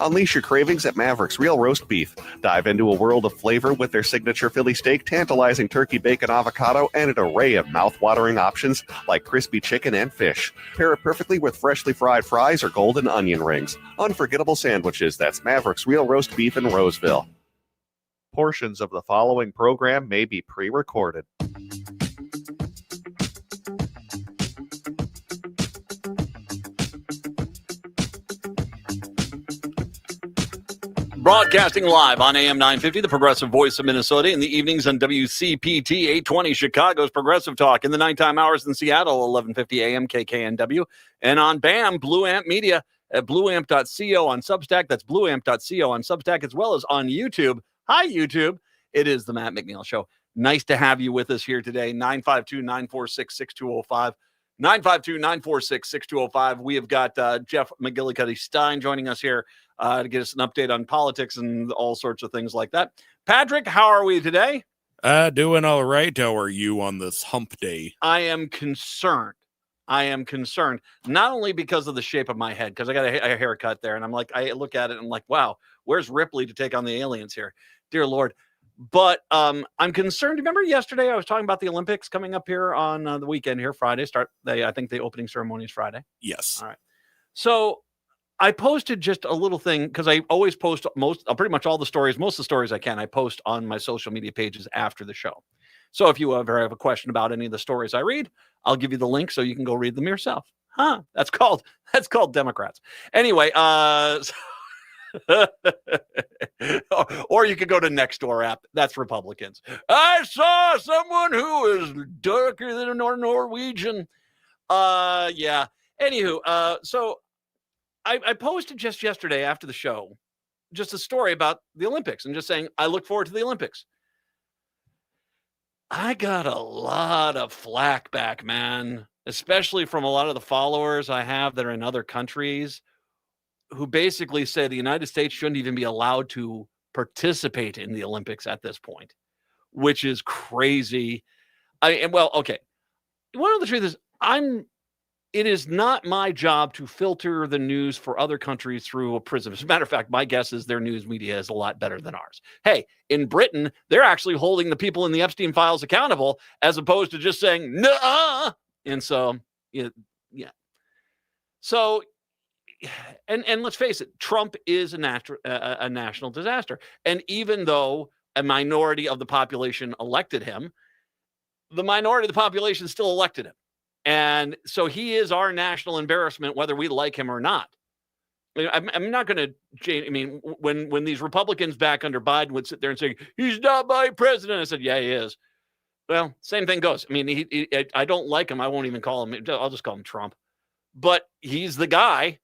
Unleash your cravings at Maverick's Real Roast Beef. Dive into a world of flavor with their signature Philly steak, tantalizing turkey bacon avocado, and an array of mouth-watering options like crispy chicken and fish. Pair it perfectly with freshly fried fries or golden onion rings. Unforgettable sandwiches. That's Maverick's Real Roast Beef in Roseville. Portions of the following program may be pre-recorded. Broadcasting live on AM 950, the progressive voice of Minnesota, in the evenings on WCPT 820, Chicago's Progressive Talk, in the nighttime hours in Seattle, 1150 AM KKNW, and on BAM, Blue Amp Media at blueamp.co on Substack. That's blueamp.co on Substack, as well as on YouTube. Hi, YouTube. It is the Matt McNeil Show. Nice to have you with us here today. 952-946-6205. 952-946-6205. We have got Jeff McGillicuddy-Stein joining us here to get us an update on politics and all sorts of things like that. Patrick, how are we today? Doing all right. How are you on this hump day? I am concerned. Not only because of the shape of my head, because I got a haircut there, and I'm like, I look at it and I'm like, wow, where's Ripley to take on the aliens here? Dear Lord. But I'm concerned. Remember yesterday I was talking about the Olympics coming up here on the weekend here, Friday. I think the opening ceremony is Friday. Yes. All right. So I posted just a little thing because I always post pretty much all the stories, most of the stories I can, I post on my social media pages after the show. So if you ever have a question about any of the stories I read, I'll give you the link so you can go read them yourself. That's called Democrats. Anyway, or you could go to Nextdoor app. That's Republicans. I saw someone who is darker than a Norwegian. Yeah. Anywho, so I posted just yesterday after the show, just a story about the Olympics and just saying, I look forward to the Olympics. I got a lot of flack back, man, especially from a lot of the followers I have that are in other countries who basically say the United States shouldn't even be allowed to participate in the Olympics at this point, which is crazy. Okay. One of the truth is it is not my job to filter the news for other countries through a prism. As a matter of fact, my guess is their news media is a lot better than ours. Hey, in Britain, they're actually holding the people in the Epstein files accountable as opposed to just saying, nah. And so, yeah. So, and let's face it, Trump is a national disaster. And even though a minority of the population elected him, the minority of the population still elected him. And so he is our national embarrassment, whether we like him or not. I'm not going to change. I mean, when these Republicans back under Biden would sit there and say, he's not my president, I said, yeah, he is. Well, same thing goes. I mean, I don't like him. I won't even call him. I'll just call him Trump. But he's the guy,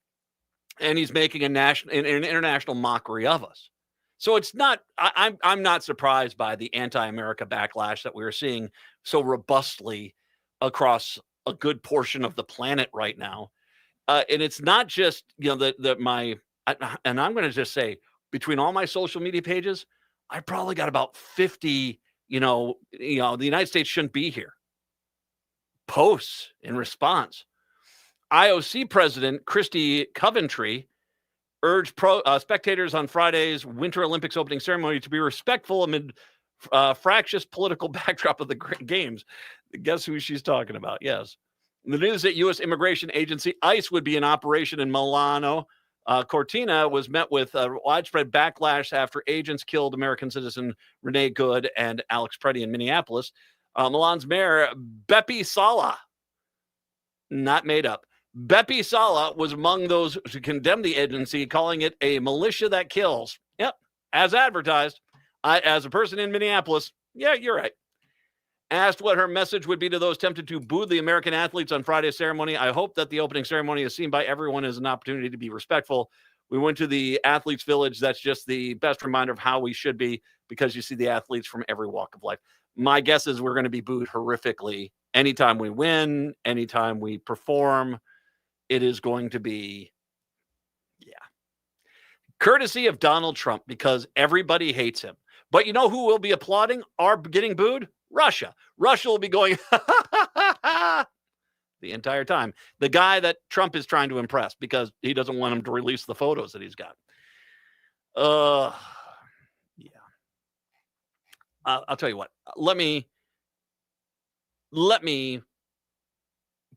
and he's making an international mockery of us. So it's not. I'm not surprised by the anti-America backlash that we're seeing so robustly across a good portion of the planet right now. And it's not just, and I'm going to just say, between all my social media pages, I probably got about 50, the United States shouldn't be here posts in response. IOC President Christy Coventry urged spectators on Friday's Winter Olympics opening ceremony to be respectful amid fractious political backdrop of the games. Guess who she's talking about? Yes. The news that U.S. Immigration Agency ICE would be in operation in Milano Cortina was met with widespread backlash after agents killed American citizen Renee Good and Alex Preddy in Minneapolis. Milan's mayor, Beppe Sala, not made up. Beppe Sala was among those who condemned the agency, calling it a militia that kills. Yep, as advertised. As a person in Minneapolis, yeah, you're right. Asked what her message would be to those tempted to boo the American athletes on Friday's ceremony. I hope that the opening ceremony is seen by everyone as an opportunity to be respectful. We went to the athletes' village. That's just the best reminder of how we should be, because you see the athletes from every walk of life. My guess is we're going to be booed horrifically anytime we win, anytime we perform. It is going to be, courtesy of Donald Trump, because everybody hates him. But you know who will be applauding or getting booed? Russia. Russia will be going the entire time. The guy that Trump is trying to impress, because he doesn't want him to release the photos that he's got. Yeah. I'll tell you what. Let me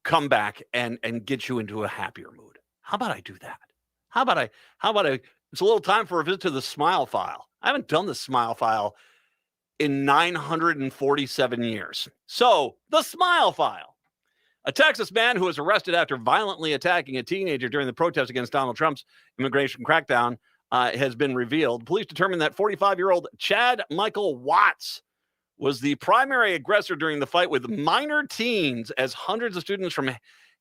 come back and get you into a happier mood. How about I do that? How about I it's a little time for a visit to the Smile File. I haven't done the Smile File in 947 years. So, the Smile File. A Texas man who was arrested after violently attacking a teenager during the protest against Donald Trump's immigration crackdown has been revealed. Police determined that 45-year-old Chad Michael Watts was the primary aggressor during the fight with minor teens as hundreds of students from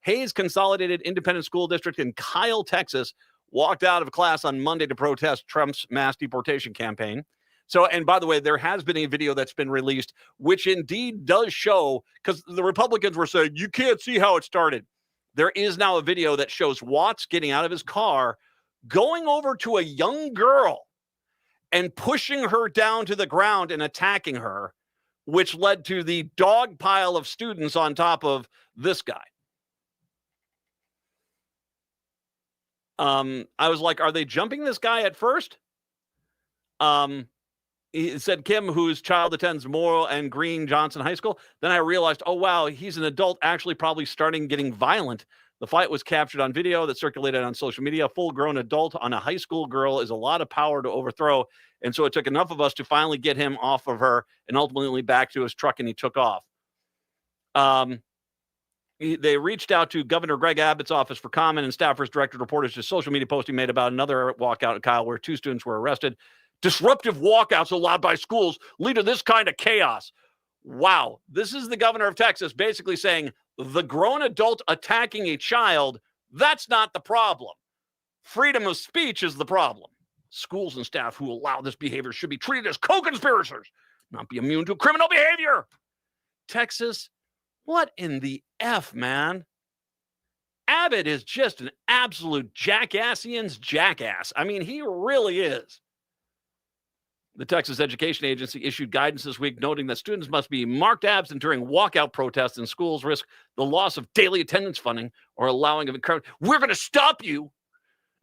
Hayes Consolidated Independent School District in Kyle, Texas, walked out of class on Monday to protest Trump's mass deportation campaign. So, and by the way, there has been a video that's been released, which indeed does show, because the Republicans were saying, you can't see how it started. There is now a video that shows Watts getting out of his car, going over to a young girl and pushing her down to the ground and attacking her, which led to the dog pile of students on top of this guy. I was like, are they jumping this guy at first? He said Kim, whose child attends Morrill and Green Johnson High School. Then I realized, oh, wow, he's an adult actually probably starting getting violent. The fight was captured on video that circulated on social media. A full-grown adult on a high school girl is a lot of power to overthrow. And so it took enough of us to finally get him off of her and ultimately back to his truck, and he took off. They reached out to Governor Greg Abbott's office for comment, and staffers directed reporters to social media posting made about another walkout at Kyle where 2 students were arrested. Disruptive walkouts allowed by schools lead to this kind of chaos. Wow. This is the governor of Texas basically saying the grown adult attacking a child, that's not the problem. Freedom of speech is the problem. Schools and staff who allow this behavior should be treated as co-conspirators, not be immune to criminal behavior. Texas, what in the F, man? Abbott is just an absolute jackassian's jackass. I mean, he really is. The Texas Education Agency issued guidance this week noting that students must be marked absent during walkout protests in schools, risk the loss of daily attendance funding or allowing of encouragement. We're going to stop you,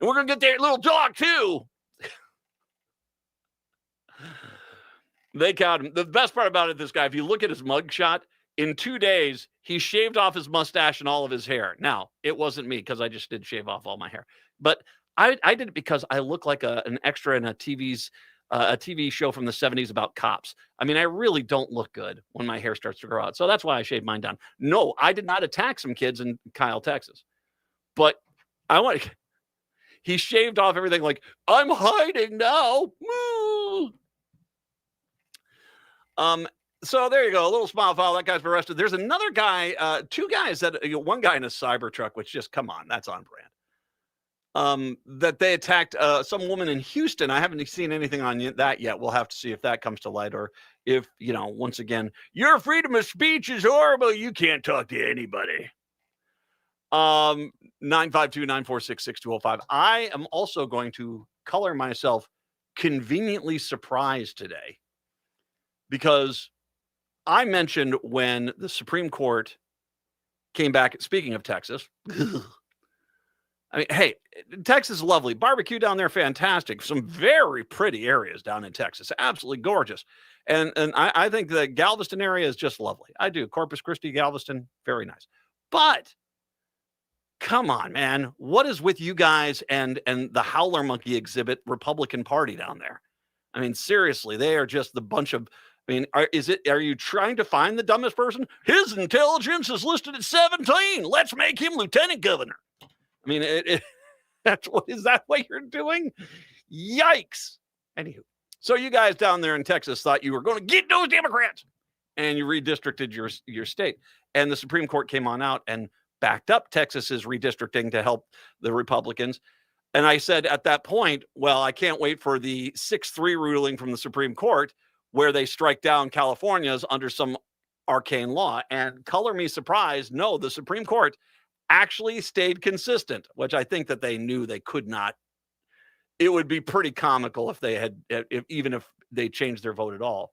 and we're going to get their little dog, too. They caught him. The best part about it, this guy, if you look at his mugshot, in 2 days, he shaved off his mustache and all of his hair. Now, it wasn't me because I just did shave off all my hair. But I did it because I look like an extra in a TV show from the 70s about cops. I mean, I really don't look good when my hair starts to grow out. So that's why I shaved mine down. No, I did not attack some kids in Kyle, Texas. But he shaved off everything like, I'm hiding now. Woo! So there you go. A little smile file. That guy's been arrested. There's another guy, 2 guys one guy in a Cybertruck, which just, come on, that's on brand. That they attacked some woman in Houston. I haven't seen anything on that yet. We'll have to see if that comes to light, or if, once again, your freedom of speech is horrible. You can't talk to anybody. 952-946-6205. I am also going to color myself conveniently surprised today, because I mentioned when the Supreme Court came back, speaking of Texas, I mean, hey, Texas is lovely. Barbecue down there, fantastic. Some very pretty areas down in Texas. Absolutely gorgeous. And I think the Galveston area is just lovely. I do. Corpus Christi, Galveston, very nice. But come on, man. What is with you guys and the Howler Monkey exhibit Republican Party down there? I mean, seriously, they are just the bunch of, I mean, are you trying to find the dumbest person? His intelligence is listed at 17. Let's make him lieutenant governor. I mean, is that what you're doing? Yikes. Anywho, so you guys down there in Texas thought you were going to get those Democrats, and you redistricted your state. And the Supreme Court came on out and backed up Texas's redistricting to help the Republicans. And I said at that point, well, I can't wait for the 6-3 ruling from the Supreme Court where they strike down California's under some arcane law. And color me surprised, no, the Supreme Court actually stayed consistent, which I think that they knew they could not. It would be pretty comical if they had, even if they changed their vote at all.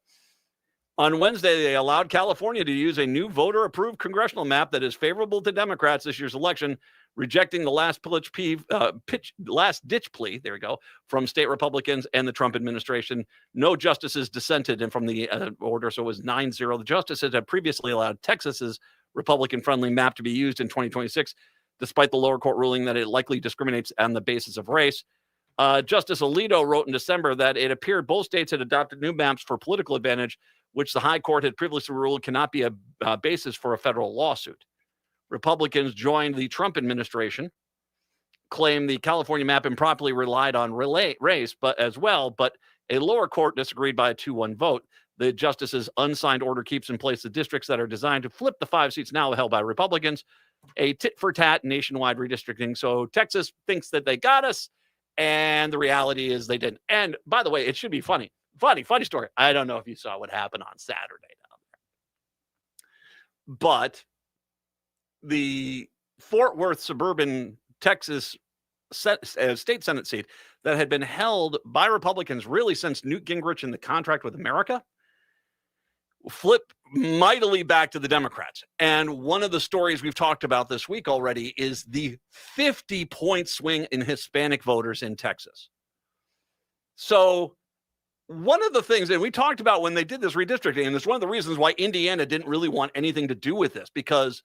On Wednesday, they allowed California to use a new voter-approved congressional map that is favorable to Democrats this year's election, rejecting the last-ditch plea, there we go, from state Republicans and the Trump administration. No justices dissented from the order, so it was 9-0. The justices had previously allowed Texas's Republican-friendly map to be used in 2026, despite the lower court ruling that it likely discriminates on the basis of race. Justice Alito wrote in December that it appeared both states had adopted new maps for political advantage, which the high court had previously ruled cannot be a basis for a federal lawsuit. Republicans joined the Trump administration, claimed the California map improperly relied on race, but a lower court disagreed by a 2-1 vote. The justice's unsigned order keeps in place the districts that are designed to flip the 5 seats now held by Republicans, a tit-for-tat nationwide redistricting. So Texas thinks that they got us, and the reality is they didn't. And by the way, it should be funny story. I don't know if you saw what happened on Saturday down there, but the Fort Worth suburban Texas state Senate seat that had been held by Republicans really since Newt Gingrich and the contract with America flipped mightily back to the Democrats. And one of the stories we've talked about this week already is the 50-point swing in Hispanic voters in Texas. So one of the things that we talked about when they did this redistricting, and it's one of the reasons why Indiana didn't really want anything to do with this, because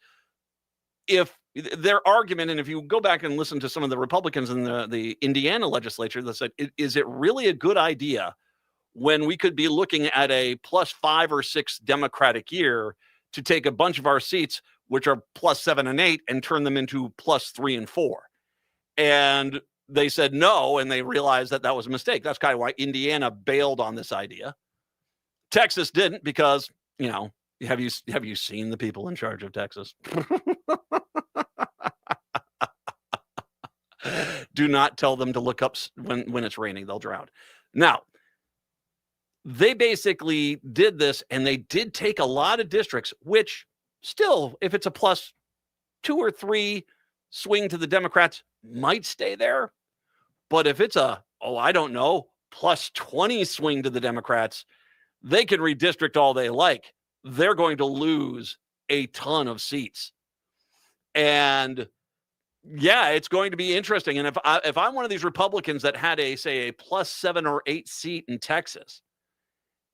if their argument, and if you go back and listen to some of the Republicans in the Indiana legislature that said, is it really a good idea when we could be looking at a +5 or 6 Democratic year to take a bunch of our seats, which are +7 and 8, and turn them into +3 and 4? And they said no, and they realized that was a mistake. That's kind of why Indiana bailed on this idea. Texas didn't, because, have you seen the people in charge of Texas? Do not tell them to look up when it's raining. They'll drown. Now, they basically did this, and they did take a lot of districts, which still, if it's a +2 or 3 swing to the Democrats, might stay there. But if it's a, +20 swing to the Democrats, they can redistrict all they like. They're going to lose a ton of seats. And yeah, it's going to be interesting. And if I'm one of these Republicans that had a +7 or 8 seat in Texas,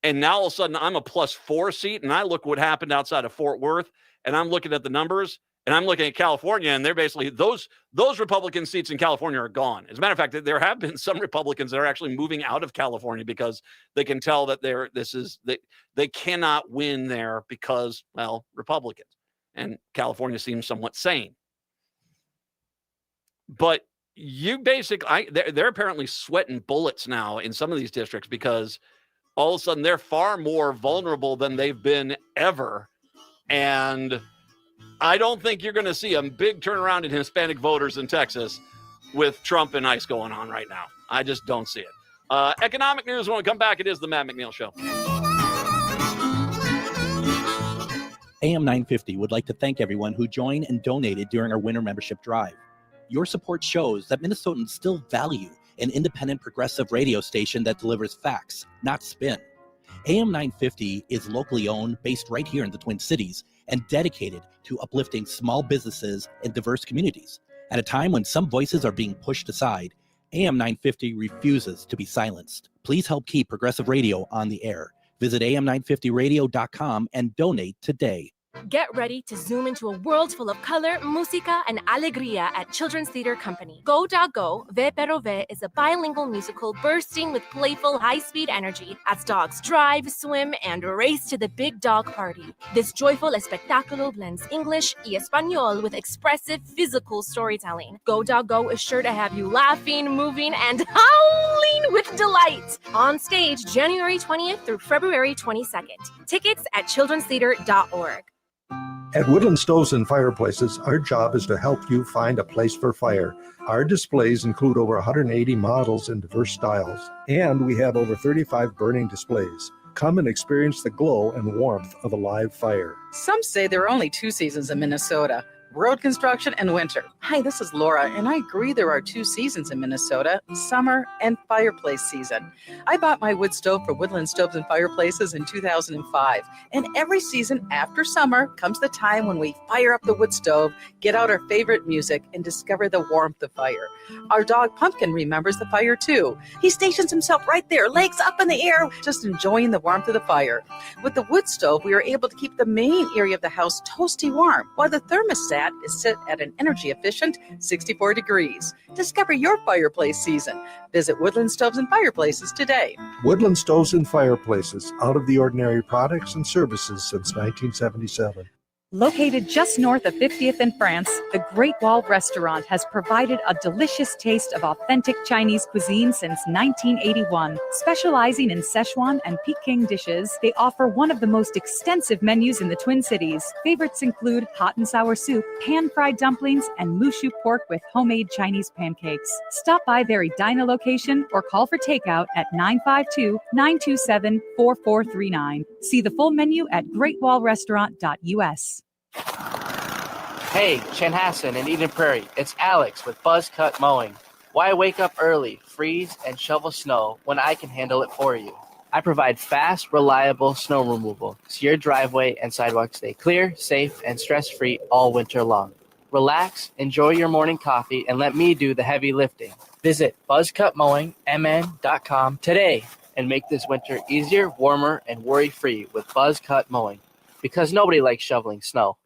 and now all of a sudden I'm a +4 seat, and I look what happened outside of Fort Worth, and I'm looking at the numbers, and I'm looking at California, and they're basically, those Republican seats in California are gone. As a matter of fact, there have been some Republicans that are actually moving out of California because they can tell that they cannot win there because, Republicans. And California seems somewhat sane. But they're apparently sweating bullets now in some of these districts, because all of a sudden they're far more vulnerable than they've been ever. And I don't think you're going to see a big turnaround in Hispanic voters in Texas with Trump and ICE going on right now. I just don't see it. Economic news, when we come back, it is the Matt McNeil Show. AM 950 would like to thank everyone who joined and donated during our winter membership drive. Your support shows that Minnesotans still value an independent progressive radio station that delivers facts, not spin. AM 950 is locally owned, based right here in the Twin Cities, and dedicated to uplifting small businesses and diverse communities. At a time when some voices are being pushed aside, AM 950 refuses to be silenced. Please help keep progressive radio on the air. Visit am950radio.com and donate today. Get ready to zoom into a world full of color, música, and alegría at Children's Theater Company. Go Dog Go, Ve Pero Ve is a bilingual musical bursting with playful, high-speed energy as dogs drive, swim, and race to the big dog party. This joyful espectáculo blends English y Espanol with expressive physical storytelling. Go Dog Go is sure to have you laughing, moving, and howling with delight. On stage January 20th through February 22nd. Tickets at childrenstheater.org. At Woodland Stoves and Fireplaces, our job is to help you find a place for fire. Our displays include over 180 models in diverse styles, and we have over 35 burning displays. Come and experience the glow and warmth of a live fire. Some say there are only 2 seasons in Minnesota, road construction, and winter. Hi, this is Laura, and I agree there are two seasons in Minnesota, summer and fireplace season. I bought my wood stove for Woodland Stoves and Fireplaces in 2005, and every season after summer comes the time when we fire up the wood stove, get out our favorite music, and discover the warmth of fire. Our dog Pumpkin remembers the fire too. He stations himself right there, legs up in the air, just enjoying the warmth of the fire. With the wood stove, we are able to keep the main area of the house toasty warm, while the thermostat is set at an energy efficient 64 degrees. Discover your fireplace season. Visit Woodland Stoves and Fireplaces today. Woodland Stoves and Fireplaces, out of the ordinary products and services since 1977. Located just north of 50th and France, the Great Wall Restaurant has provided a delicious taste of authentic Chinese cuisine since 1981. Specializing in Szechuan and Peking dishes, they offer one of the most extensive menus in the Twin Cities. Favorites include hot and sour soup, pan-fried dumplings, and mushu pork with homemade Chinese pancakes. Stop by their Edina location or call for takeout at 952-927-4439. See the full menu at greatwallrestaurant.us. Hey, Chanhassen in Eden Prairie, it's Alex with Buzz Cut Mowing. Why wake up early, freeze, and shovel snow when I can handle it for you? I provide fast, reliable snow removal so your driveway and sidewalks stay clear, safe, and stress-free all winter long. Relax, enjoy your morning coffee, and let me do the heavy lifting. Visit buzzcutmowingmn.com today and make this winter easier, warmer, and worry-free with Buzz Cut Mowing, because nobody likes shoveling snow.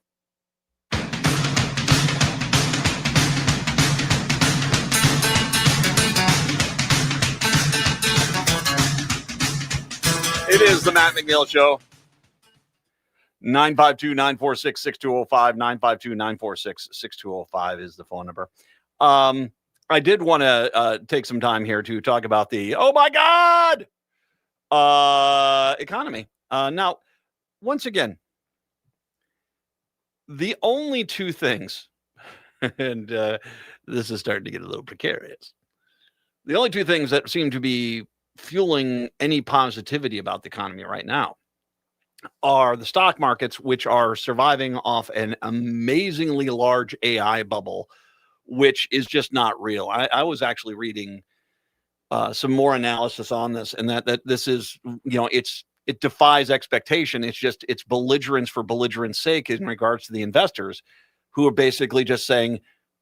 It is the Matt McNeil Show. 952-946-6205. 952-946-6205 is the phone number. I did want to take some time here to talk about the, oh my God, economy. Now, once again, the only two things, and this is starting to get a little precarious, the only two things that seem to be fueling any positivity about the economy right now are the stock markets, which are surviving off an amazingly large AI bubble, which is just not real. I was actually reading some more analysis on this, and that this is, it defies expectation. It's belligerence for belligerence sake in regards to the investors, who are basically just saying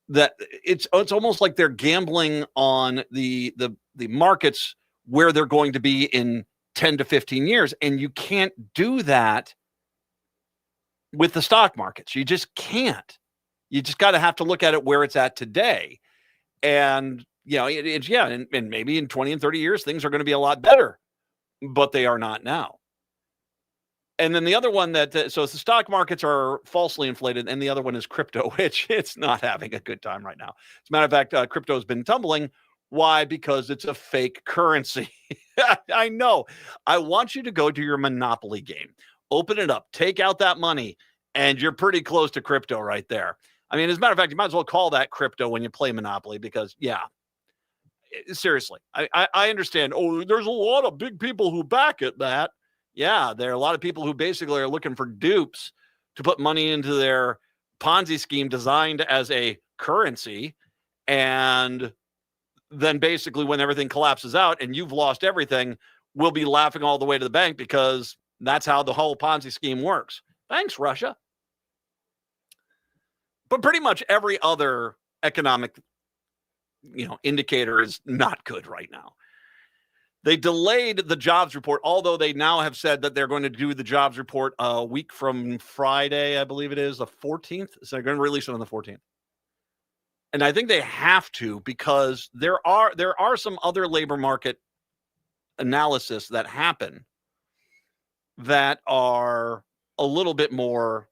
that it's almost like they're gambling on the markets where they're going to be in 10 to 15 years. And you can't do that with the stock markets. You just can't. You just got to have to look at it where it's at today. And, and maybe in 20 and 30 years, things are going to be a lot better, but they are not now. And then the other one so the stock markets are falsely inflated, and the other one is crypto, which it's not having a good time right now. As a matter of fact, crypto has been tumbling. Why? Because it's a fake currency. I know. I want you to go to your Monopoly game. Open it up. Take out that money, and you're pretty close to crypto right there. I mean, as a matter of fact, you might as well call that crypto when you play Monopoly because, seriously. I understand. Oh, there's a lot of big people who back at that. Yeah, there are a lot of people who basically are looking for dupes to put money into their Ponzi scheme designed as a currency, and then basically when everything collapses out and you've lost everything, we'll be laughing all the way to the bank because that's how the whole Ponzi scheme works. Thanks, Russia. But pretty much every other economic, indicator is not good right now. They delayed the jobs report, although they now have said that they're going to do the jobs report a week from Friday, I believe it is, the 14th. So they're going to release it on the 14th. And I think they have to, because there are some other labor market analysis that happen that are a little bit more,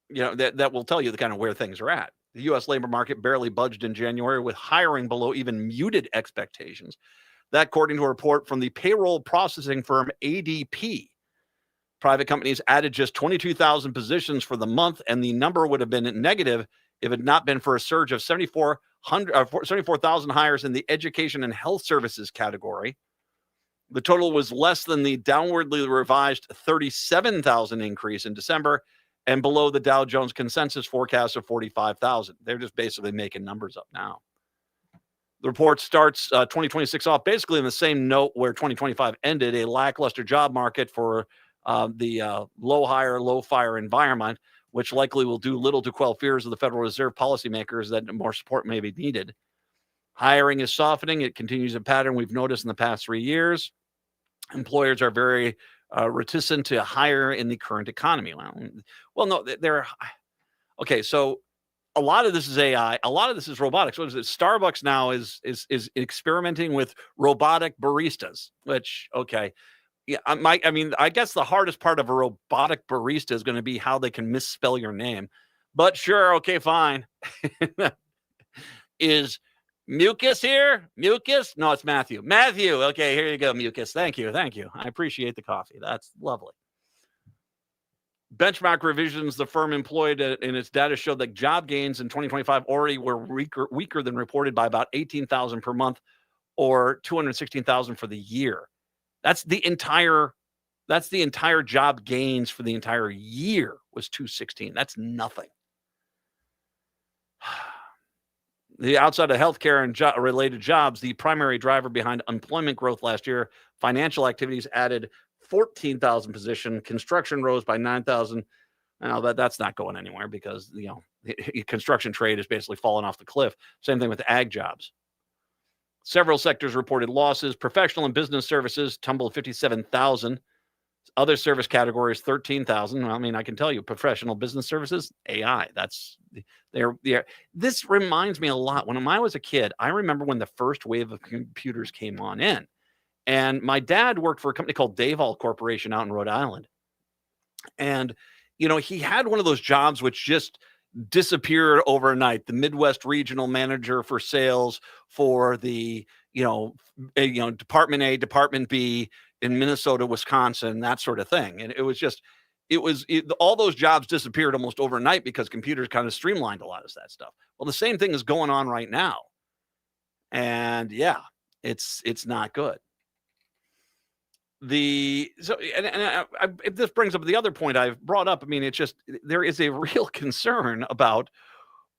that will tell you the kind of where things are at. The U.S. labor market barely budged in January, with hiring below even muted expectations. That, according to a report from the payroll processing firm ADP. Private companies added just 22,000 positions for the month, and the number would have been negative if it had not been for a surge of 74,000 hires in the education and health services category. The total was less than the downwardly revised 37,000 increase in December and below the Dow Jones consensus forecast of 45,000. They're just basically making numbers up now. The report starts 2026 off basically in the same note where 2025 ended, a lackluster job market for the low hire, low fire environment, which likely will do little to quell fears of the Federal Reserve policymakers that more support may be needed. Hiring is softening. It continues a pattern we've noticed in the past 3 years. Employers are very reticent to hire in the current economy. Well, no, they're okay. So a lot of this is AI. A lot of this is robotics. What is it? Starbucks now is experimenting with robotic baristas, which, okay. Yeah, I guess the hardest part of a robotic barista is going to be how they can misspell your name. But sure, okay, fine. Is Mucus here? Mucus? No, it's Matthew. Matthew. Okay, here you go, Mucus. Thank you. Thank you. I appreciate the coffee. That's lovely. Benchmark revisions the firm employed in its data showed that job gains in 2025 already were weaker than reported by about 18,000 per month or 216,000 for the year. That's the entire job gains for the entire year was 216. That's nothing. The outside of healthcare and related jobs, the primary driver behind employment growth last year, financial activities added 14,000 positions. Construction rose by 9,000. Now that's not going anywhere because the construction trade is basically falling off the cliff. Same thing with ag jobs. Several sectors reported losses. Professional and business services tumbled 57,000. Other service categories 13,000. I mean, I can tell you, professional business services, AI. This reminds me a lot. When I was a kid, I remember when the first wave of computers came on in. And my dad worked for a company called Davol Corporation out in Rhode Island. And, he had one of those jobs which just disappeared overnight. The Midwest regional manager for sales for the, Department A, Department B in Minnesota, Wisconsin, that sort of thing. And all those jobs disappeared almost overnight because computers kind of streamlined a lot of that stuff. Well, the same thing is going on right now. And yeah, it's not good. If this brings up the other point I've brought up, I mean, it's just, there is a real concern about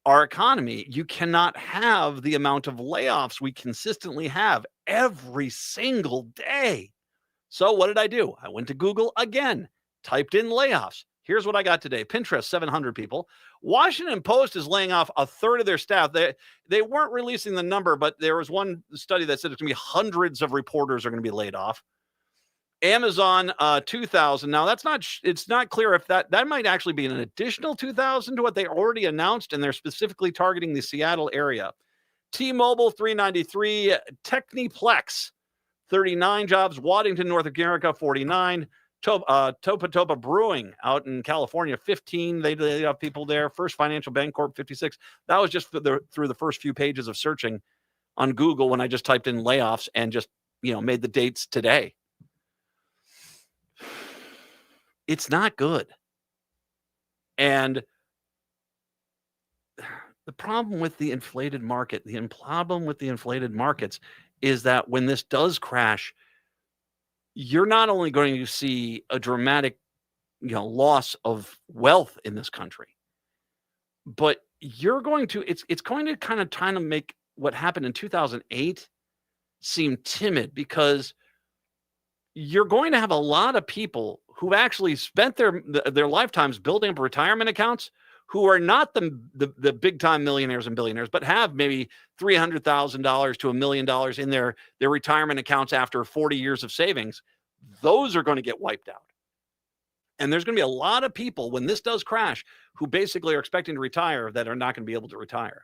our economy. You cannot have the amount of layoffs we consistently have every single day. So what did I do? I went to Google again, typed in layoffs. Here's what I got today. Pinterest, 700 people. Washington Post is laying off a third of their staff. They weren't releasing the number, but there was one study that said it's going to be hundreds of reporters are going to be laid off. Amazon, 2,000. Now it's not clear if that might actually be an additional 2,000 to what they already announced, and they're specifically targeting the Seattle area. T-Mobile, 393. Techniplex, 39 jobs. Waddington, North America, 49. Topa Brewing out in California, 15. They have people there. First Financial Bancorp, 56. That was just through the first few pages of searching on Google when I just typed in layoffs and just made the dates today. It's not good. And the problem with the inflated market, is that when this does crash, you're not only going to see a dramatic, loss of wealth in this country, but you're going to, it's going to kind of make what happened in 2008 seem timid, because you're going to have a lot of people who actually spent their lifetimes building up retirement accounts, who are not the big time millionaires and billionaires, but have maybe $300,000 to $1 million in their retirement accounts after 40 years of savings. Those are going to get wiped out. And there's going to be a lot of people when this does crash who basically are expecting to retire that are not going to be able to retire.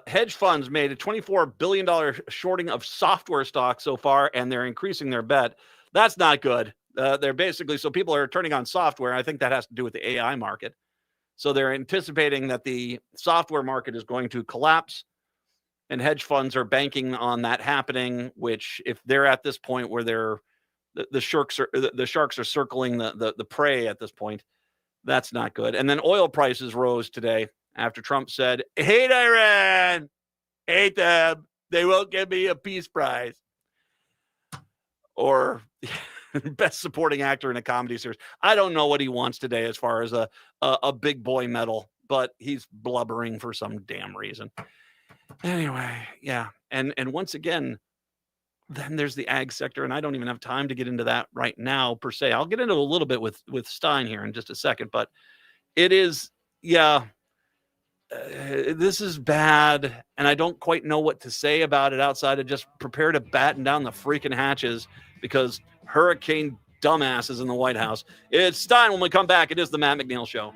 Hedge funds made a $24 billion shorting of software stocks so far, and they're increasing their bet. That's not good. They're basically, so people are turning on software. I think that has to do with the AI market. So they're anticipating that the software market is going to collapse, and hedge funds are banking on that happening, which if they're at this point where the sharks are circling the prey at this point, that's not good. And then oil prices rose today after Trump said, hate Iran, hate them, they won't give me a peace prize. Or Best supporting actor in a comedy series. I don't know what he wants today as far as a big boy medal, but he's blubbering for some damn reason. Anyway, yeah. And once again, then there's the ag sector, and I don't even have time to get into that right now per se. I'll get into a little bit with Stein here in just a second, but it is, yeah, this is bad, and I don't quite know what to say about it outside of just prepare to batten down the freaking hatches because hurricane dumbasses in the White House. It's Stein when we come back. It is the Matt McNeil Show.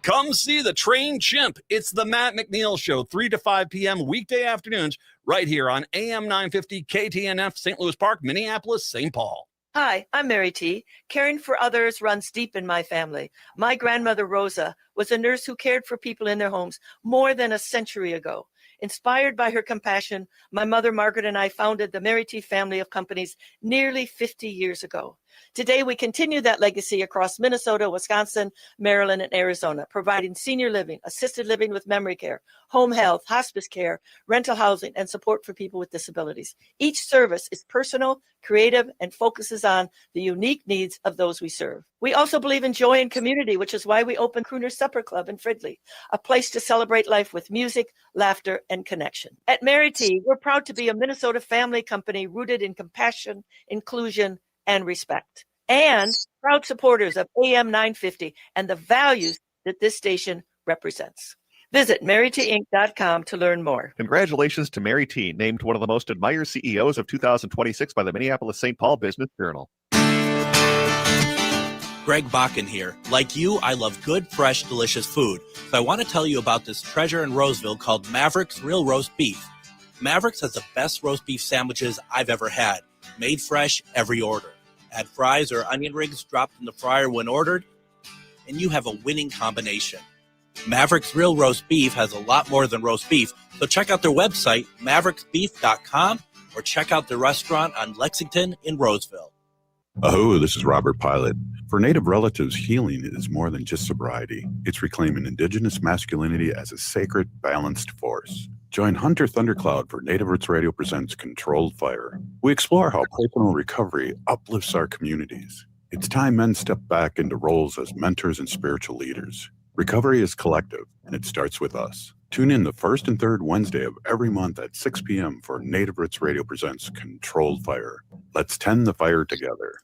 Come see the trained chimp. It's the Matt McNeil Show, 3 to 5 p.m. weekday afternoons, right here on AM 950 KTNF, St. Louis Park, Minneapolis, St. Paul. Hi, I'm Mary T. Caring for others runs deep in my family. My grandmother, Rosa, was a nurse who cared for people in their homes more than a century ago. Inspired by her compassion, my mother, Margaret, and I founded the Mary T. family of companies nearly 50 years ago. Today, we continue that legacy across Minnesota, Wisconsin, Maryland, and Arizona, providing senior living, assisted living with memory care, home health, hospice care, rental housing, and support for people with disabilities. Each service is personal, creative, and focuses on the unique needs of those we serve. We also believe in joy and community, which is why we opened Crooner Supper Club in Fridley, a place to celebrate life with music, laughter, and connection. At Mary T., we're proud to be a Minnesota family company rooted in compassion, inclusion, and respect, and proud supporters of AM 950 and the values that this station represents. Visit marytinc.com to learn more. Congratulations to Mary T, named one of the most admired CEOs of 2026 by the Minneapolis-St. Paul Business Journal. Greg Bakken here. Like you, I love good, fresh, delicious food. So I want to tell you about this treasure in Roseville called Maverick's Real Roast Beef. Maverick's has the best roast beef sandwiches I've ever had. Made fresh every order. Add fries or onion rings dropped in the fryer when ordered, and you have a winning combination. Maverick's Real Roast Beef has a lot more than roast beef, so check out their website, mavericksbeef.com, or check out their restaurant on Lexington in Roseville. Oh, this is Robert Pilot. For Native relatives, healing is more than just sobriety. It's reclaiming Indigenous masculinity as a sacred, balanced force. Join Hunter Thundercloud for Native Roots Radio presents Controlled Fire. We explore how personal recovery uplifts our communities. It's time men step back into roles as mentors and spiritual leaders. Recovery is collective, and it starts with us. Tune in the first and third Wednesday of every month at 6 p.m. for Native Roots Radio presents Controlled Fire. Let's tend the fire together.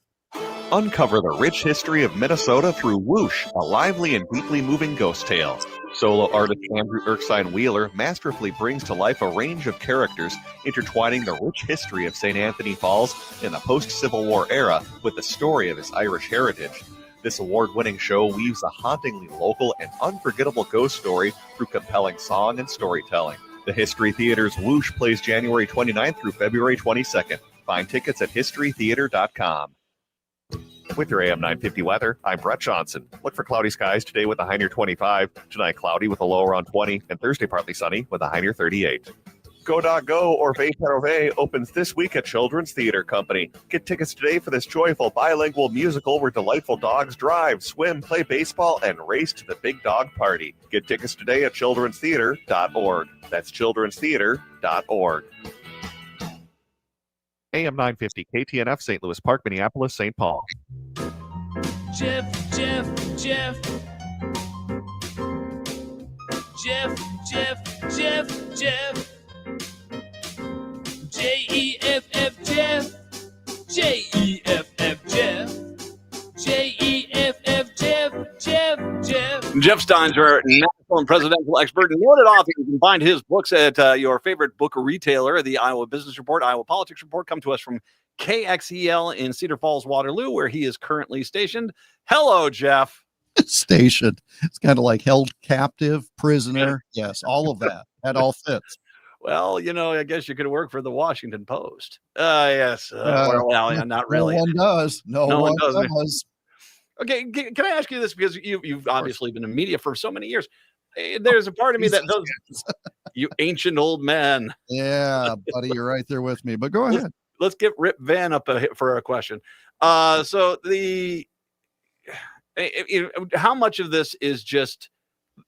Uncover the rich history of Minnesota through Whoosh, a lively and deeply moving ghost tale. Solo artist Andrew Erskine Wheeler masterfully brings to life a range of characters, intertwining the rich history of St. Anthony Falls in the post-Civil War era with the story of his Irish heritage. This award-winning show weaves a hauntingly local and unforgettable ghost story through compelling song and storytelling. The History Theater's Whoosh plays January 29th through February 22nd. Find tickets at historytheater.com. With your AM 950 weather, I'm Brett Johnson. Look for cloudy skies today with a high near 25. Tonight, cloudy with a low around 20. And Thursday, partly sunny with a high near 38. Go or Ve Perove opens this week at Children's Theater Company. Get tickets today for this joyful bilingual musical where delightful dogs drive, swim, play baseball, and race to the big dog party. Get tickets today at childrenstheater.org. That's childrenstheater.org. AM 950 KTNF, St. Louis Park, Minneapolis, St. Paul. Jeff. J-E-F-F, Jeff. J-E-F-F, Jeff. J-E-F-F, Jeff. Jeff Stein's our national and presidential expert and noted author. You can find his books at your favorite book retailer, the Iowa Business Report, Iowa Politics Report. Come to us from KXEL in Cedar Falls, Waterloo, where he is currently stationed. Hello, Jeff. Stationed. It's kind of like held captive, prisoner. Yes, all of that. That all fits. Well, I guess you could work for the Washington Post. Yes. Well, not really. No one does. No one does. Okay, can I ask you this? Because you've obviously been in media for so many years. There's a part of me that does. You ancient old man. Yeah, buddy, you're right there with me. But go ahead. Let's get Rip Van up for a question. So how much of this is just,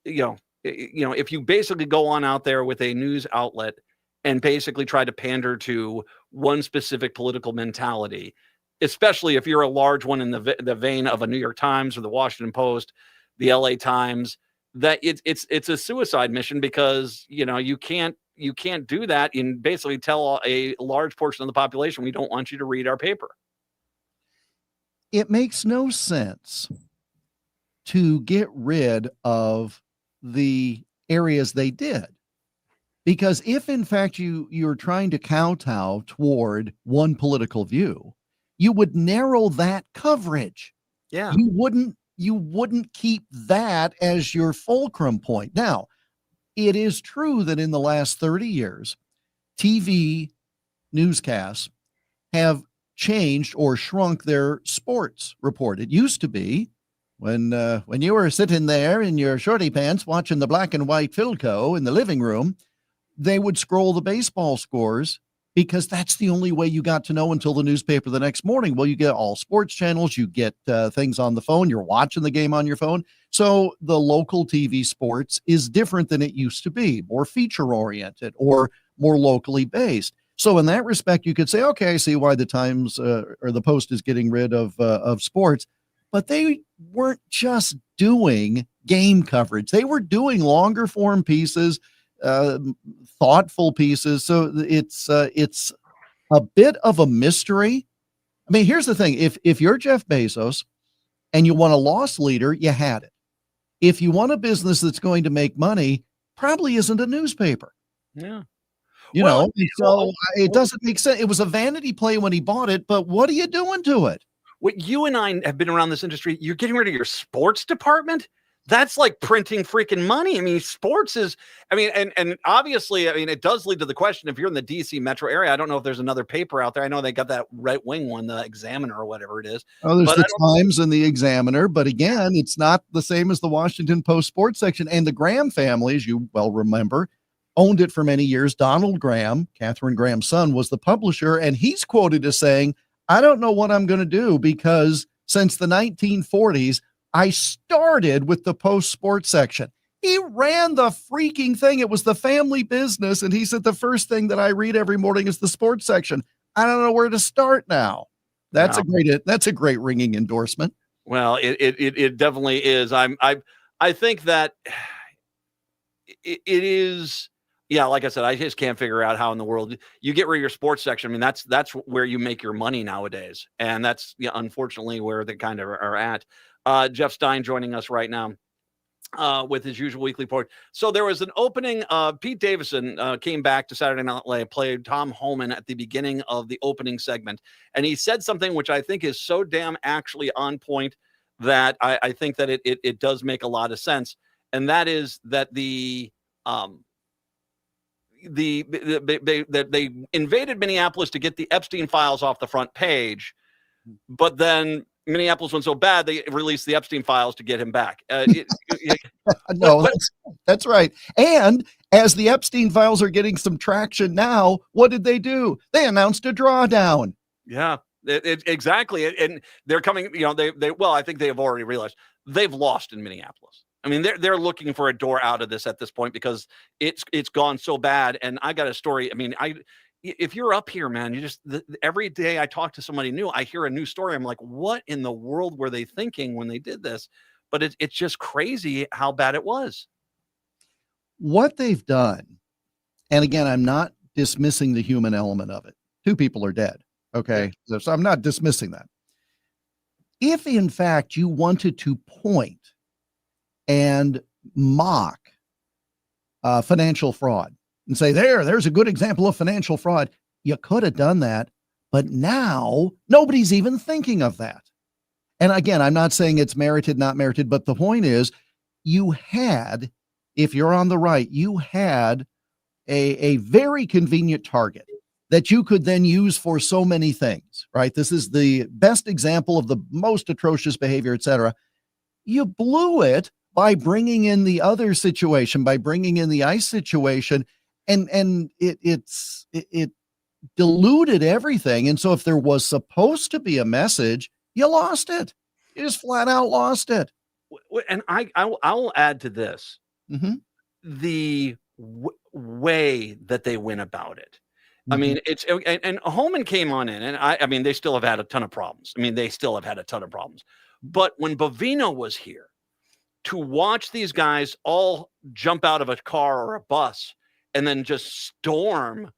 if you basically go on out there with a news outlet and basically try to pander to one specific political mentality, especially if you're a large one in the vein of a New York Times or the Washington Post, the LA Times, that it's a suicide mission, because you can't do that and basically tell a large portion of the population we don't want you to read our paper. It makes no sense to get rid of the areas they did. Because if in fact you're trying to kowtow toward one political view, you would narrow that coverage. Yeah. You wouldn't keep that as your fulcrum point. Now, it is true that in the last 30 years, TV newscasts have changed or shrunk their sports report. It used to be when you were sitting there in your shorty pants watching the black and white Philco in the living room, they would scroll the baseball scores, because that's the only way you got to know until the newspaper the next morning. Well, you get all sports channels, you get things on the phone, you're watching the game on your phone. So the local TV sports is different than it used to be, more feature oriented or more locally based. So in that respect, you could say, okay, I see why the Times or the Post is getting rid of sports, but they weren't just doing game coverage. They were doing longer form pieces, thoughtful pieces. So it's a bit of a mystery. I mean, here's the thing. If you're Jeff Bezos and you want a loss leader, you had it. If you want a business that's going to make money, probably isn't a newspaper. Yeah. So it doesn't make sense. It was a vanity play when he bought it, but what are you doing to it? What you and I have been around this industry, you're getting rid of your sports department? That's like printing freaking money. I mean, sports is, and obviously, it does lead to the question, if you're in the DC metro area, I don't know if there's another paper out there. I know they got that right wing one, the Examiner or whatever it is. Oh, there's the Times and the Examiner, but again, it's not the same as the Washington Post sports section. And the Graham family, as you well remember, owned it for many years. Donald Graham, Katharine Graham's son, was the publisher, and he's quoted as saying, I don't know what I'm going to do, because since the 1940s, I started with the Post sports section. He ran the freaking thing. It was the family business. And he said, the first thing that I read every morning is the sports section. I don't know where to start now. That's a great ringing endorsement. Well, it definitely is. I think that it is. Yeah, like I said, I just can't figure out how in the world you get rid of your sports section. I mean, that's where you make your money nowadays, and that's unfortunately where they kind of are at. Jeff Stein joining us right now with his usual weekly report. So there was an opening. Pete Davidson came back to Saturday Night Live, played Tom Homan at the beginning of the opening segment, and he said something which I think is so damn actually on point that I think that it does make a lot of sense, and that is that they invaded Minneapolis to get the Epstein files off the front page, but then Minneapolis went so bad they released the Epstein files to get him back. No, that's right. And as the Epstein files are getting some traction now, what did they do? They announced a drawdown. Yeah, exactly. And they're coming. I think they have already realized they've lost in Minneapolis. I mean, they're looking for a door out of this at this point, because it's gone so bad. And I got a story. I mean, if you're up here, man, every day I talk to somebody new, I hear a new story. I'm like, what in the world were they thinking when they did this? But it's just crazy how bad it was. What they've done, and again, I'm not dismissing the human element of it. 2 people are dead. Okay. Yeah. So I'm not dismissing that. If in fact you wanted to point and mock financial fraud and say, there's a good example of financial fraud, you could have done that, but now nobody's even thinking of that. And again, I'm not saying it's merited, not merited, but the point is, you had, if you're on the right, you had a very convenient target that you could then use for so many things, right? This is the best example of the most atrocious behavior, etc. You blew it by bringing in the other situation, by bringing in the ICE situation, and it diluted everything. And so if there was supposed to be a message, you lost it. You just flat out lost it. And I will add to this, Mm-hmm. the way that they went about it. I mean, and Holman came on in, and I mean, they still have had a ton of problems. I mean, they still have had a ton of problems. But when Bovino was here, to watch these guys all jump out of a car or a bus and then just storm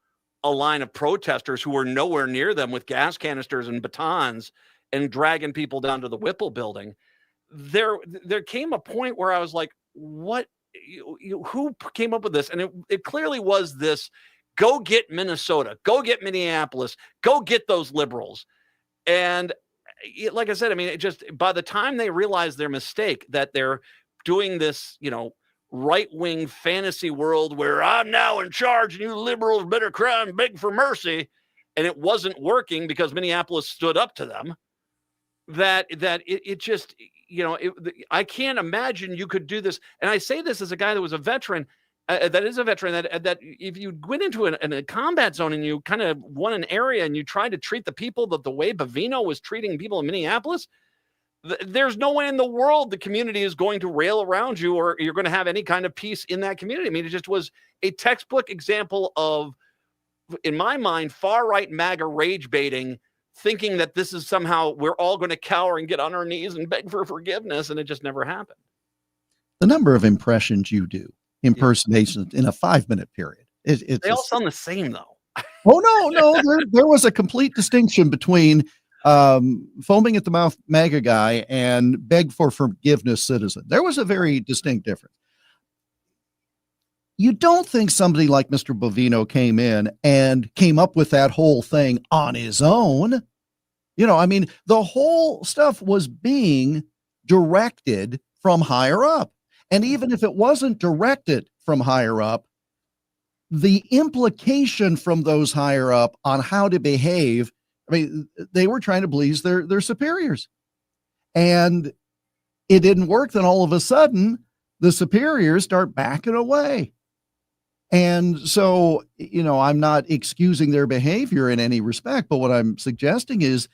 a line of protesters who were nowhere near them with gas canisters and batons and dragging people down to the Whipple building, there came a point where I was like, what, who came up with this? And it clearly was this, go get Minnesota, go get Minneapolis, go get those liberals. And like I said, I mean, it just, by the time they realize their mistake, that they're doing this, right-wing fantasy world where I'm now in charge and you liberals better cry and beg for mercy, and it wasn't working because Minneapolis stood up to them, that it just, I can't imagine you could do this. And I say this as a guy that was a veteran, that if you went into a combat zone and you kind of won an area and you tried to treat the people the way Bovino was treating people in Minneapolis, there's no way in the world the community is going to rail around you or you're going to have any kind of peace in that community. I mean, it just was a textbook example of, in my mind, far-right MAGA rage baiting, thinking that this is somehow we're all going to cower and get on our knees and beg for forgiveness, and it just never happened. The number of impressions you do, impersonations in a 5-minute period. They all sound the same, though. Oh, no. There was a complete distinction between foaming at the mouth MAGA guy and beg for forgiveness citizen. There was a very distinct difference. You don't think somebody like Mr. Bovino came in and came up with that whole thing on his own? I mean, the whole stuff was being directed from higher up. And even if it wasn't directed from higher up, the implication from those higher up on how to behave, I mean, they were trying to please their superiors. And it didn't work. Then all of a sudden, the superiors start backing away. And so, I'm not excusing their behavior in any respect, but what I'm suggesting is,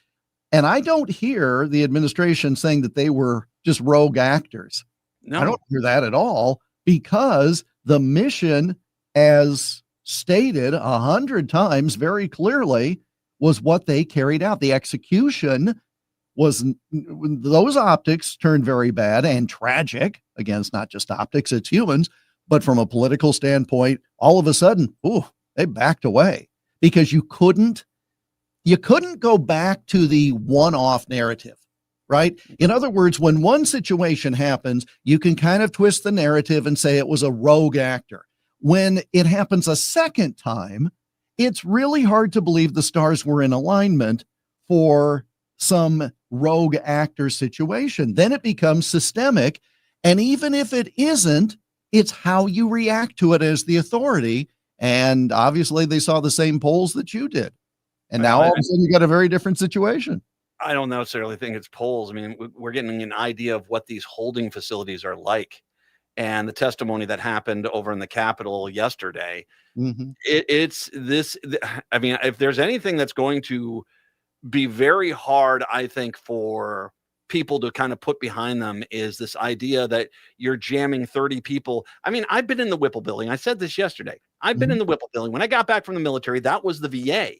and I don't hear the administration saying that they were just rogue actors. No. I don't hear that at all, because the mission, as stated 100 times very clearly, was what they carried out. The execution was, those optics turned very bad and tragic. Again, it's not just optics, it's humans. But from a political standpoint, all of a sudden, they backed away because you couldn't go back to the one-off narrative. Right? In other words, when one situation happens, you can kind of twist the narrative and say it was a rogue actor. When it happens a second time, it's really hard to believe the stars were in alignment for some rogue actor situation. Then it becomes systemic. And even if it isn't, it's how you react to it as the authority. And obviously they saw the same polls that you did. And now all of a sudden you got a very different situation. I don't necessarily think it's polls. I mean, we're getting an idea of what these holding facilities are like. And the testimony that happened over in the Capitol yesterday, it's this. I mean, if there's anything that's going to be very hard, I think, for people to kind of put behind them, is this idea that you're jamming 30 people. I mean, I've been in the Whipple building. I said this yesterday. I've been in the Whipple building. When I got back from the military, that was the VA.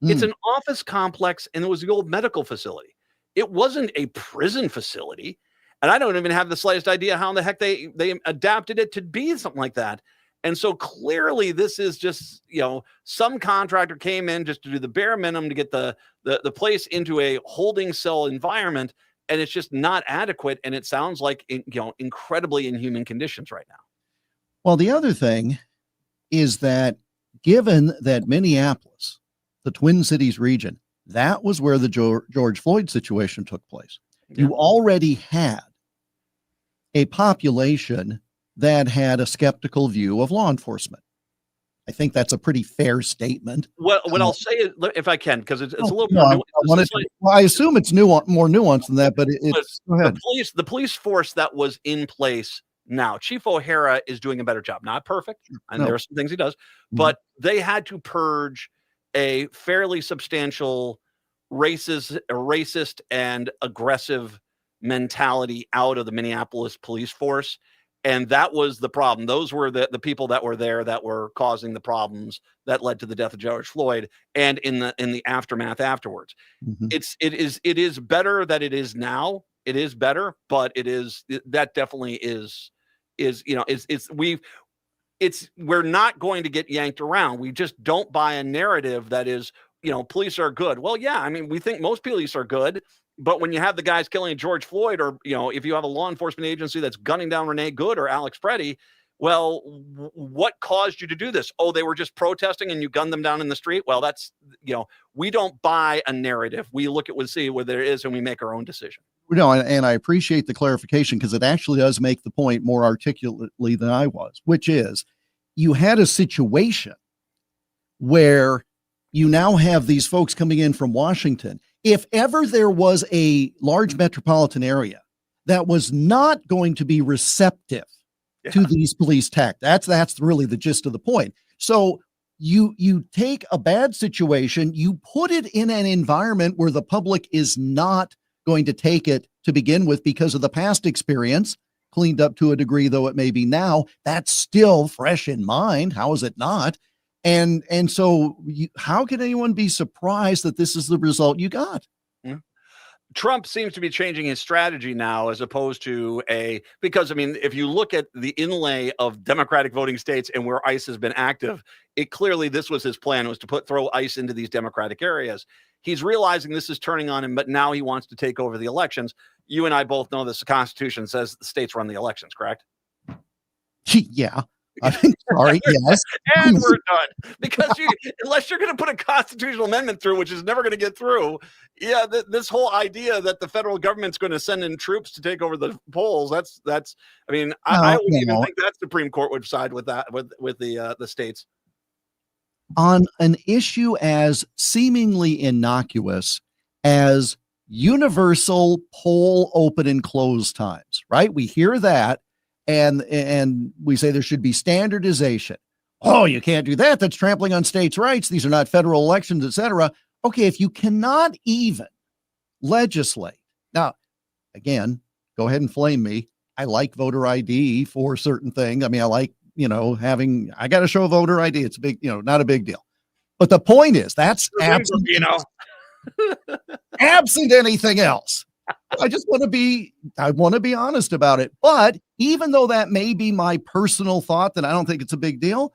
It's an office complex, and it was the old medical facility. It wasn't a prison facility, and I don't even have the slightest idea how in the heck they adapted it to be something like that. And so clearly, this is just, some contractor came in just to do the bare minimum to get the place into a holding cell environment, and it's just not adequate. And it sounds like incredibly inhuman conditions right now. Well, the other thing is that, given that Minneapolis, the Twin Cities region, that was where the George Floyd situation took place. Yeah. You already had a population that had a skeptical view of law enforcement. I think that's a pretty fair statement. Well, what I'll say is, if I can, because it's a little more nuanced. I assume it's more nuanced than that, but it's go ahead. The police force that was in place now, Chief O'Hara is doing a better job. Not perfect, and there are some things he does, but they had to purge a fairly substantial racist and aggressive mentality out of the Minneapolis police force. And that was the problem. Those were the people that were there that were causing the problems that led to the death of George Floyd, and in the aftermath afterwards. Mhm. It is better that it is now. It is better, but that definitely is we're not going to get yanked around. We just don't buy a narrative that is, police are good. Well, yeah, I mean, we think most police are good, but when you have the guys killing George Floyd, or, if you have a law enforcement agency that's gunning down Renee Good or Alex Preddy, well, what caused you to do this? Oh, they were just protesting and you gunned them down in the street. Well, that's, we don't buy a narrative. We look at see where there is, and we make our own decision. No, and I appreciate the clarification, because it actually does make the point more articulately than I was, which is you had a situation where you now have these folks coming in from Washington. If ever there was a large metropolitan area that was not going to be receptive to these police tactics, that's really the gist of the point. So you take a bad situation, you put it in an environment where the public is not going to take it to begin with because of the past experience, cleaned up to a degree though it may be now. That's still fresh in mind. How is it not? And so how can anyone be surprised that this is the result you got? Trump seems to be changing his strategy now, as opposed to because, I mean, if you look at the inlay of Democratic voting states and where ICE has been active, this was his plan, was to throw ICE into these Democratic areas. He's realizing this is turning on him, but now he wants to take over the elections. You and I both know this. The Constitution says the states run the elections, correct? Yeah. Sorry, yes. And we're done. Because unless you're going to put a constitutional amendment through, which is never going to get through, this whole idea that the federal government's going to send in troops to take over the polls, I wouldn't even think that Supreme Court would side with that, with the states. On an issue as seemingly innocuous as universal poll open and close times, right? We hear that. And we say there should be standardization. Oh, you can't do that. That's trampling on states' rights. These are not federal elections, etc. Okay, if you cannot even legislate. Now, again, go ahead and flame me. I like voter ID for certain things. I mean, I like, I got to show voter ID. It's a big, not a big deal. But the point is, that's absent, absent anything else. I want to be honest about it. But even though that may be my personal thought, that I don't think it's a big deal,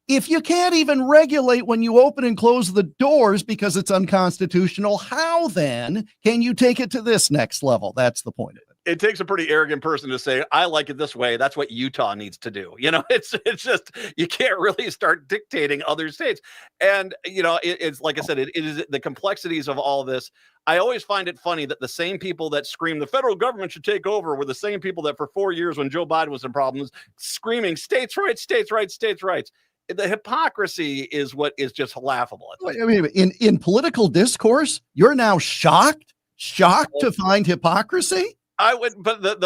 if you can't even regulate when you open and close the doors because it's unconstitutional, how then can you take it to this next level? That's the point of it. It takes a pretty arrogant person to say, I like it this way. That's what Utah needs to do. It's just, you can't really start dictating other states. And, it's like I said, it is the complexities of all this. I always find it funny that the same people that scream the federal government should take over were the same people that for 4 years, when Joe Biden was in problems, screaming states' rights, states' rights, states' rights. The hypocrisy is what is just laughable. I mean, in political discourse, you're now shocked to find hypocrisy. I would, but the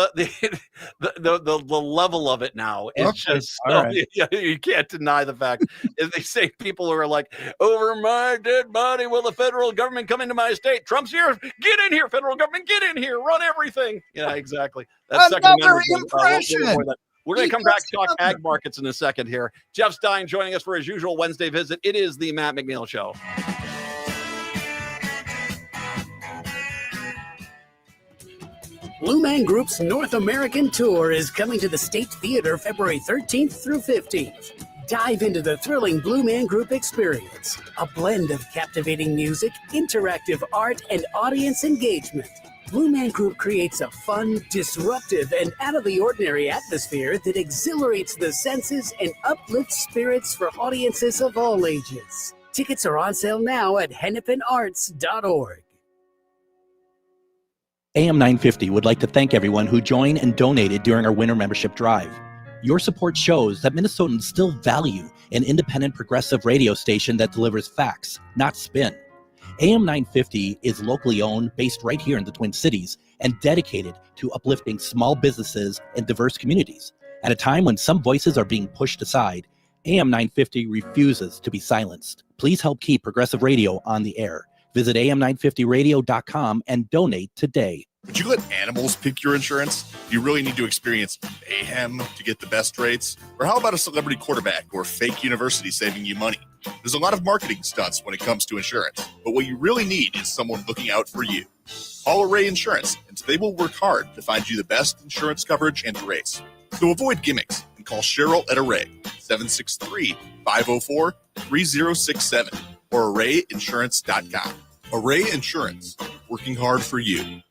level of it now is just right. You can't deny the fact. If they say people who are like, over my dead body will the federal government come into my state? Trump's here. Get in here, federal government. Get in here. Run everything. Yeah, exactly. That's another impression. We're going to come back to talk ag markets in a second here. Jeff Stein joining us for his usual Wednesday visit. It is the Matt McNeil Show. Blue Man Group's North American Tour is coming to the State Theater February 13th through 15th. Dive into the thrilling Blue Man Group experience, a blend of captivating music, interactive art, and audience engagement. Blue Man Group creates a fun, disruptive, and out-of-the-ordinary atmosphere that exhilarates the senses and uplifts spirits for audiences of all ages. Tickets are on sale now at hennepinarts.org. AM 950 would like to thank everyone who joined and donated during our winter membership drive. Your support shows that Minnesotans still value an independent progressive radio station that delivers facts, not spin. AM 950 is locally owned, based right here in the Twin Cities, and dedicated to uplifting small businesses and diverse communities. At a time when some voices are being pushed aside, AM 950 refuses to be silenced. Please help keep progressive radio on the air. Visit am950radio.com and donate today. Would you let animals pick your insurance? Do you really need to experience mayhem to get the best rates? Or how about a celebrity quarterback or fake university saving you money? There's a lot of marketing stunts when it comes to insurance, but what you really need is someone looking out for you. Call Array Insurance, and they will work hard to find you the best insurance coverage and rates. So avoid gimmicks and call Cheryl at Array, 763-504-3067 or arrayinsurance.com. Array Insurance, working hard for you.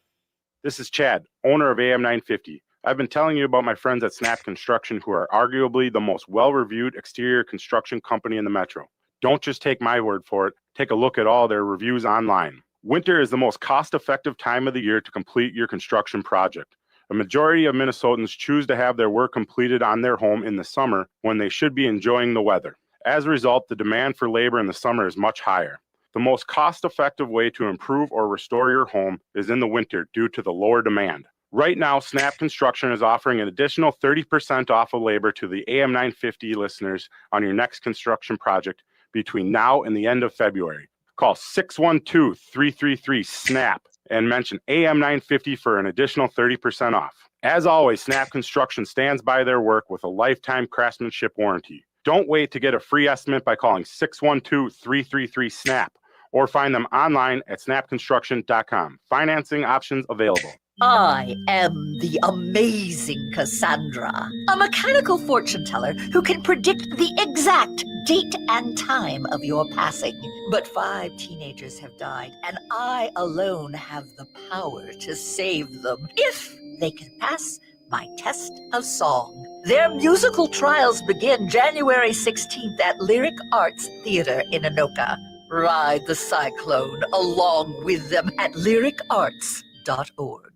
This is Chad, owner of AM 950. I've been telling you about my friends at Snap Construction, who are arguably the most well-reviewed exterior construction company in the metro. Don't just take my word for it. Take a look at all their reviews online. Winter is the most cost-effective time of the year to complete your construction project. A majority of Minnesotans choose to have their work completed on their home in the summer when they should be enjoying the weather. As a result, the demand for labor in the summer is much higher. The most cost-effective way to improve or restore your home is in the winter due to the lower demand. Right now, Snap Construction is offering an additional 30% off of labor to the AM 950 listeners on your next construction project between now and the end of February. Call 612-333-SNAP and mention AM 950 for an additional 30% off. As always, Snap Construction stands by their work with a lifetime craftsmanship warranty. Don't wait to get a free estimate by calling 612-333-SNAP. or find them online at snapconstruction.com. Financing options available. I am the amazing Cassandra, a mechanical fortune teller who can predict the exact date and time of your passing. But 5 teenagers have died, and I alone have the power to save them if they can pass my test of song. Their musical trials begin January 16th at Lyric Arts Theater in Anoka. Ride the cyclone along with them at lyricarts.org.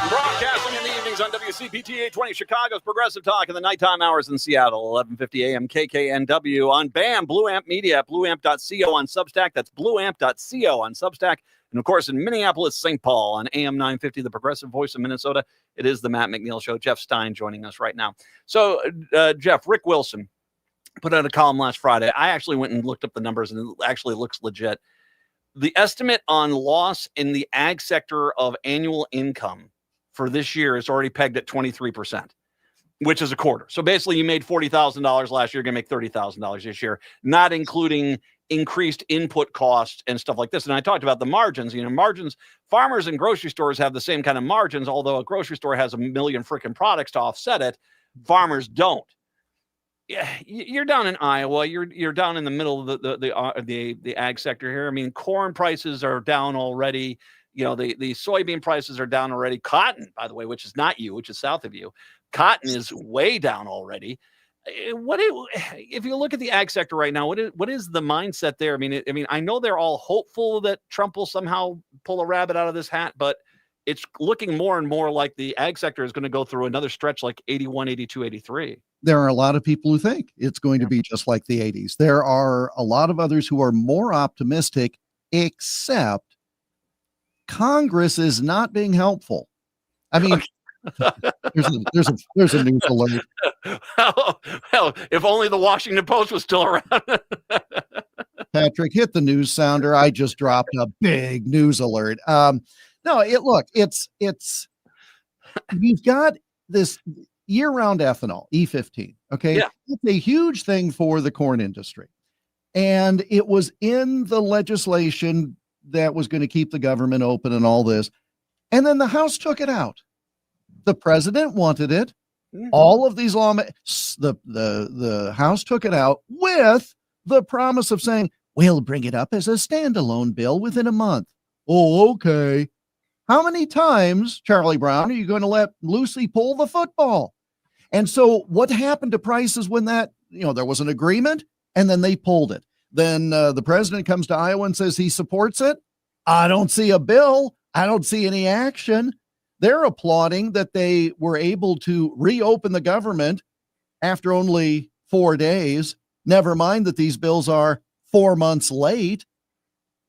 Broadcasting in the evenings on WCPT 820 Chicago's Progressive Talk in the nighttime hours in Seattle, 1150 AM KKNW on BAM, Blue Amp Media, blueamp.co on Substack. That's blueamp.co on Substack. And, of course, in Minneapolis, St. Paul on AM 950, the progressive voice of Minnesota, it is the Matt McNeil Show. Jeff Stein joining us right now. So, Jeff, Rick Wilson put out a column last Friday. I actually went and looked up the numbers, and it actually looks legit. The estimate on loss in the ag sector of annual income for this year is already pegged at 23%, which is a quarter. So, basically, you made $40,000 last year, you're going to make $30,000 this year, not including increased input costs and stuff like this. And I talked about the margins, margins, farmers and grocery stores have the same kind of margins, although a grocery store has a million freaking products to offset it. Farmers don't. Yeah, you're down in Iowa. You're down in the middle of the ag sector here. I mean, corn prices are down already. The soybean prices are down already. Cotton, by the way, which is not you, which is south of you, cotton is way down already. If you look at the ag sector right now, what is the mindset there? I mean, I know they're all hopeful that Trump will somehow pull a rabbit out of this hat, but it's looking more and more like the ag sector is going to go through another stretch like 81, 82, 83. There are a lot of people who think it's going to be just like the 80s. There are a lot of others who are more optimistic, except Congress is not being helpful. I mean, there's a news alert. Well, if only the Washington Post was still around. Patrick, hit the news sounder. I just dropped a big news alert. It's you've got this year-round ethanol, E15. Okay. Yeah. It's a huge thing for the corn industry. And it was in the legislation that was going to keep the government open and all this. And then the House took it out. The president wanted it. Mm-hmm. All of these the House took it out with the promise of saying, we'll bring it up as a standalone bill within a month. Oh, okay. How many times, Charlie Brown, are you going to let Lucy pull the football? And so what happened to prices when that, there was an agreement and then they pulled it? Then the president comes to Iowa and says he supports it. I don't see a bill. I don't see any action. They're applauding that they were able to reopen the government after only 4 days. Never mind that these bills are 4 months late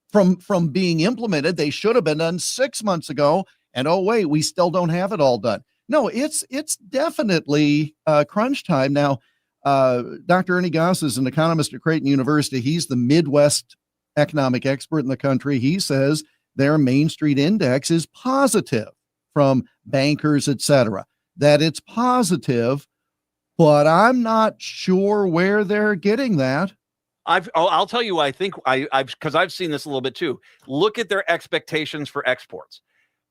from being implemented. They should have been done 6 months ago. And oh, wait, we still don't have it all done. No, it's definitely crunch time. Now, Dr. Ernie Goss is an economist at Creighton University. He's the Midwest economic expert in the country. He says their Main Street Index is positive from bankers, et cetera, that it's positive, but I'm not sure where they're getting that. I'll tell you, I think because I've seen this a little bit too. Look at their expectations for exports,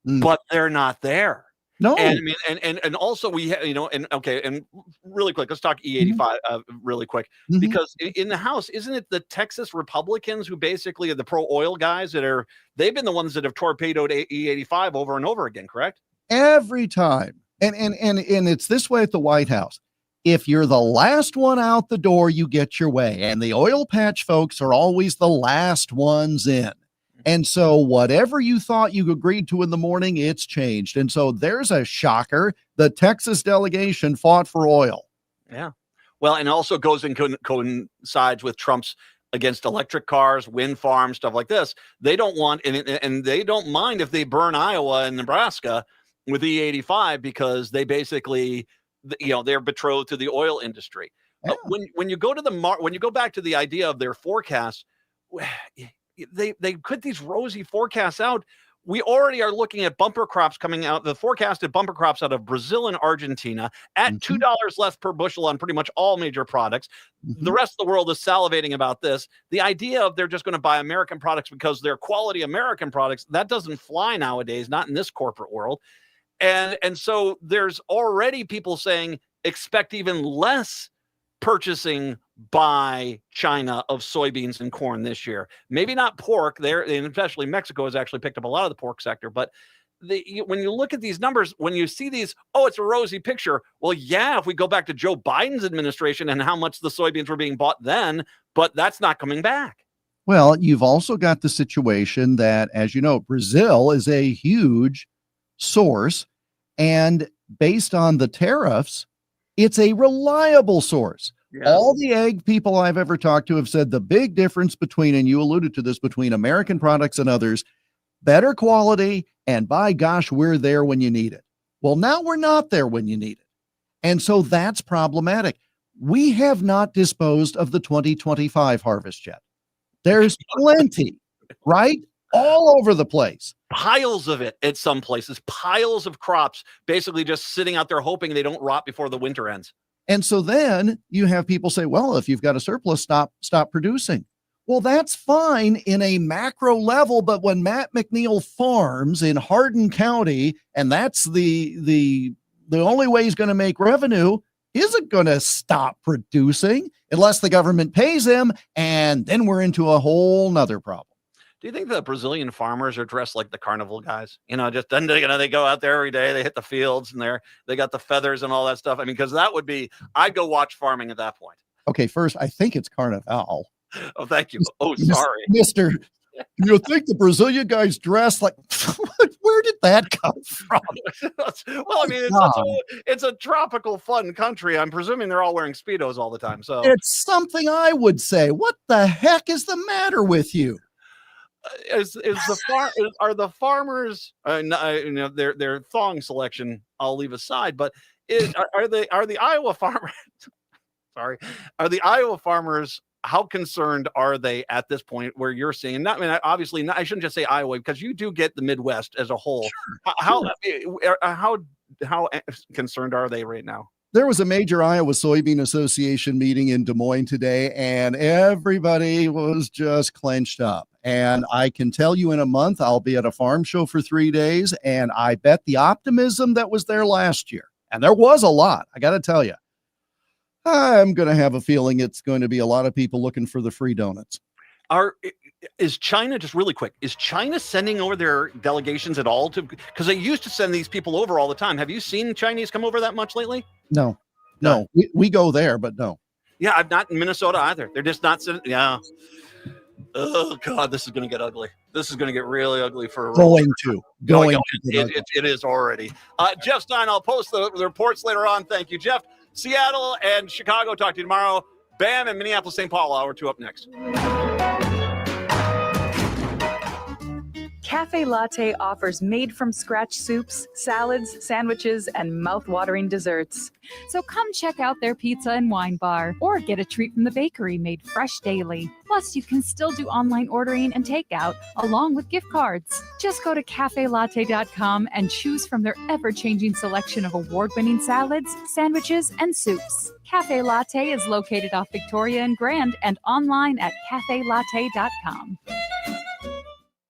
but they're not there. No, and I mean, and also we have, and really quick, let's talk E85 really quick, because in the House, isn't it the Texas Republicans who basically are the pro oil guys they've been the ones that have torpedoed E85 over and over again, correct? Every time, and it's this way at the White House. If you're the last one out the door, you get your way, and the oil patch folks are always the last ones in. And so whatever you thought you agreed to in the morning, it's changed. And so there's a shocker. The Texas delegation fought for oil. Yeah. Well, and also goes and coincides with Trump's against electric cars, wind farms, stuff like this. They don't want, and they don't mind if they burn Iowa and Nebraska with E85 because they basically, they're betrothed to the oil industry. Yeah. When you go to when you go back to the idea of their forecast, they put these rosy forecasts out. We already are looking at bumper crops coming out, the forecasted bumper crops out of Brazil and Argentina at $2 less per bushel on pretty much all major products. The rest of the world is salivating about this. The idea of they're just going to buy American products because they're quality American products, that doesn't fly nowadays, not in this corporate world. And so there's already people saying expect even less purchasing by China of soybeans and corn this year. Maybe not pork there, and especially Mexico has actually picked up a lot of the pork sector. But when you look at these numbers, when you see these, it's a rosy picture. Well, yeah, if we go back to Joe Biden's administration and how much the soybeans were being bought then, but that's not coming back. Well, you've also got the situation that, as you know, Brazil is a huge source, and based on the tariffs, it's a reliable source. Yeah. All the egg people I've ever talked to have said the big difference between, and you alluded to this, between American products and others, better quality, and by gosh, we're there when you need it. Well, now we're not there when you need it. And so that's problematic. We have not disposed of the 2025 harvest yet. There's plenty, right? All over the place. Piles of it at some places, piles of crops basically just sitting out there hoping they don't rot before the winter ends. And so then you have people say, well, if you've got a surplus, stop producing. Well, that's fine in a macro level, but when Matt McNeil farms in Hardin County, and that's the only way he's going to make revenue, isn't going to stop producing unless the government pays him, and then we're into a whole nother problem. Do you think the Brazilian farmers are dressed like the carnival guys? Just then they go out there every day, they hit the fields, and they got the feathers and all that stuff. I mean, because that would be, I'd go watch farming at that point. Okay, first, I think it's Carnival. Oh, thank you. Oh, sorry. Mister, you think the Brazilian guys dress like, where did that come from? Well, I mean, it's a tropical, fun country. I'm presuming they're all wearing Speedos all the time. So it's something I would say. What the heck is the matter with you? Are the farmers their thong selection I'll leave aside, but are the Iowa farmers are the Iowa farmers, how concerned are they at this point where you're seeing, obviously I shouldn't just say Iowa because you do get the Midwest as a whole. Sure. How concerned are they right now? There was a major Iowa Soybean Association meeting in Des Moines today, and everybody was just clenched up. And I can tell you in a month, I'll be at a farm show for 3 days, and I bet the optimism that was there last year, and there was a lot, I got to tell you, I'm going to have a feeling it's going to be a lot of people looking for the free donuts. Is China, just really quick, is China sending over their delegations at all because they used to send these people over all the time. Have you seen Chinese come over that much lately? No. We go there, but no. Yeah, I'm not in Minnesota either. They're just not sending. Yeah. Oh God, this is going to get ugly. This is going to get really ugly for it is already. Jeff Stein, I'll post the reports later on. Thank you, Jeff. Seattle and Chicago, talk to you tomorrow. Bam, and Minneapolis, St. Paul, hour 2 up next. Cafe Latte offers made-from-scratch soups, salads, sandwiches, and mouth-watering desserts. So come check out their pizza and wine bar, or get a treat from the bakery made fresh daily. Plus, you can still do online ordering and takeout, along with gift cards. Just go to cafelatte.com and choose from their ever-changing selection of award-winning salads, sandwiches, and soups. Cafe Latte is located off Victoria and Grand and online at cafelatte.com.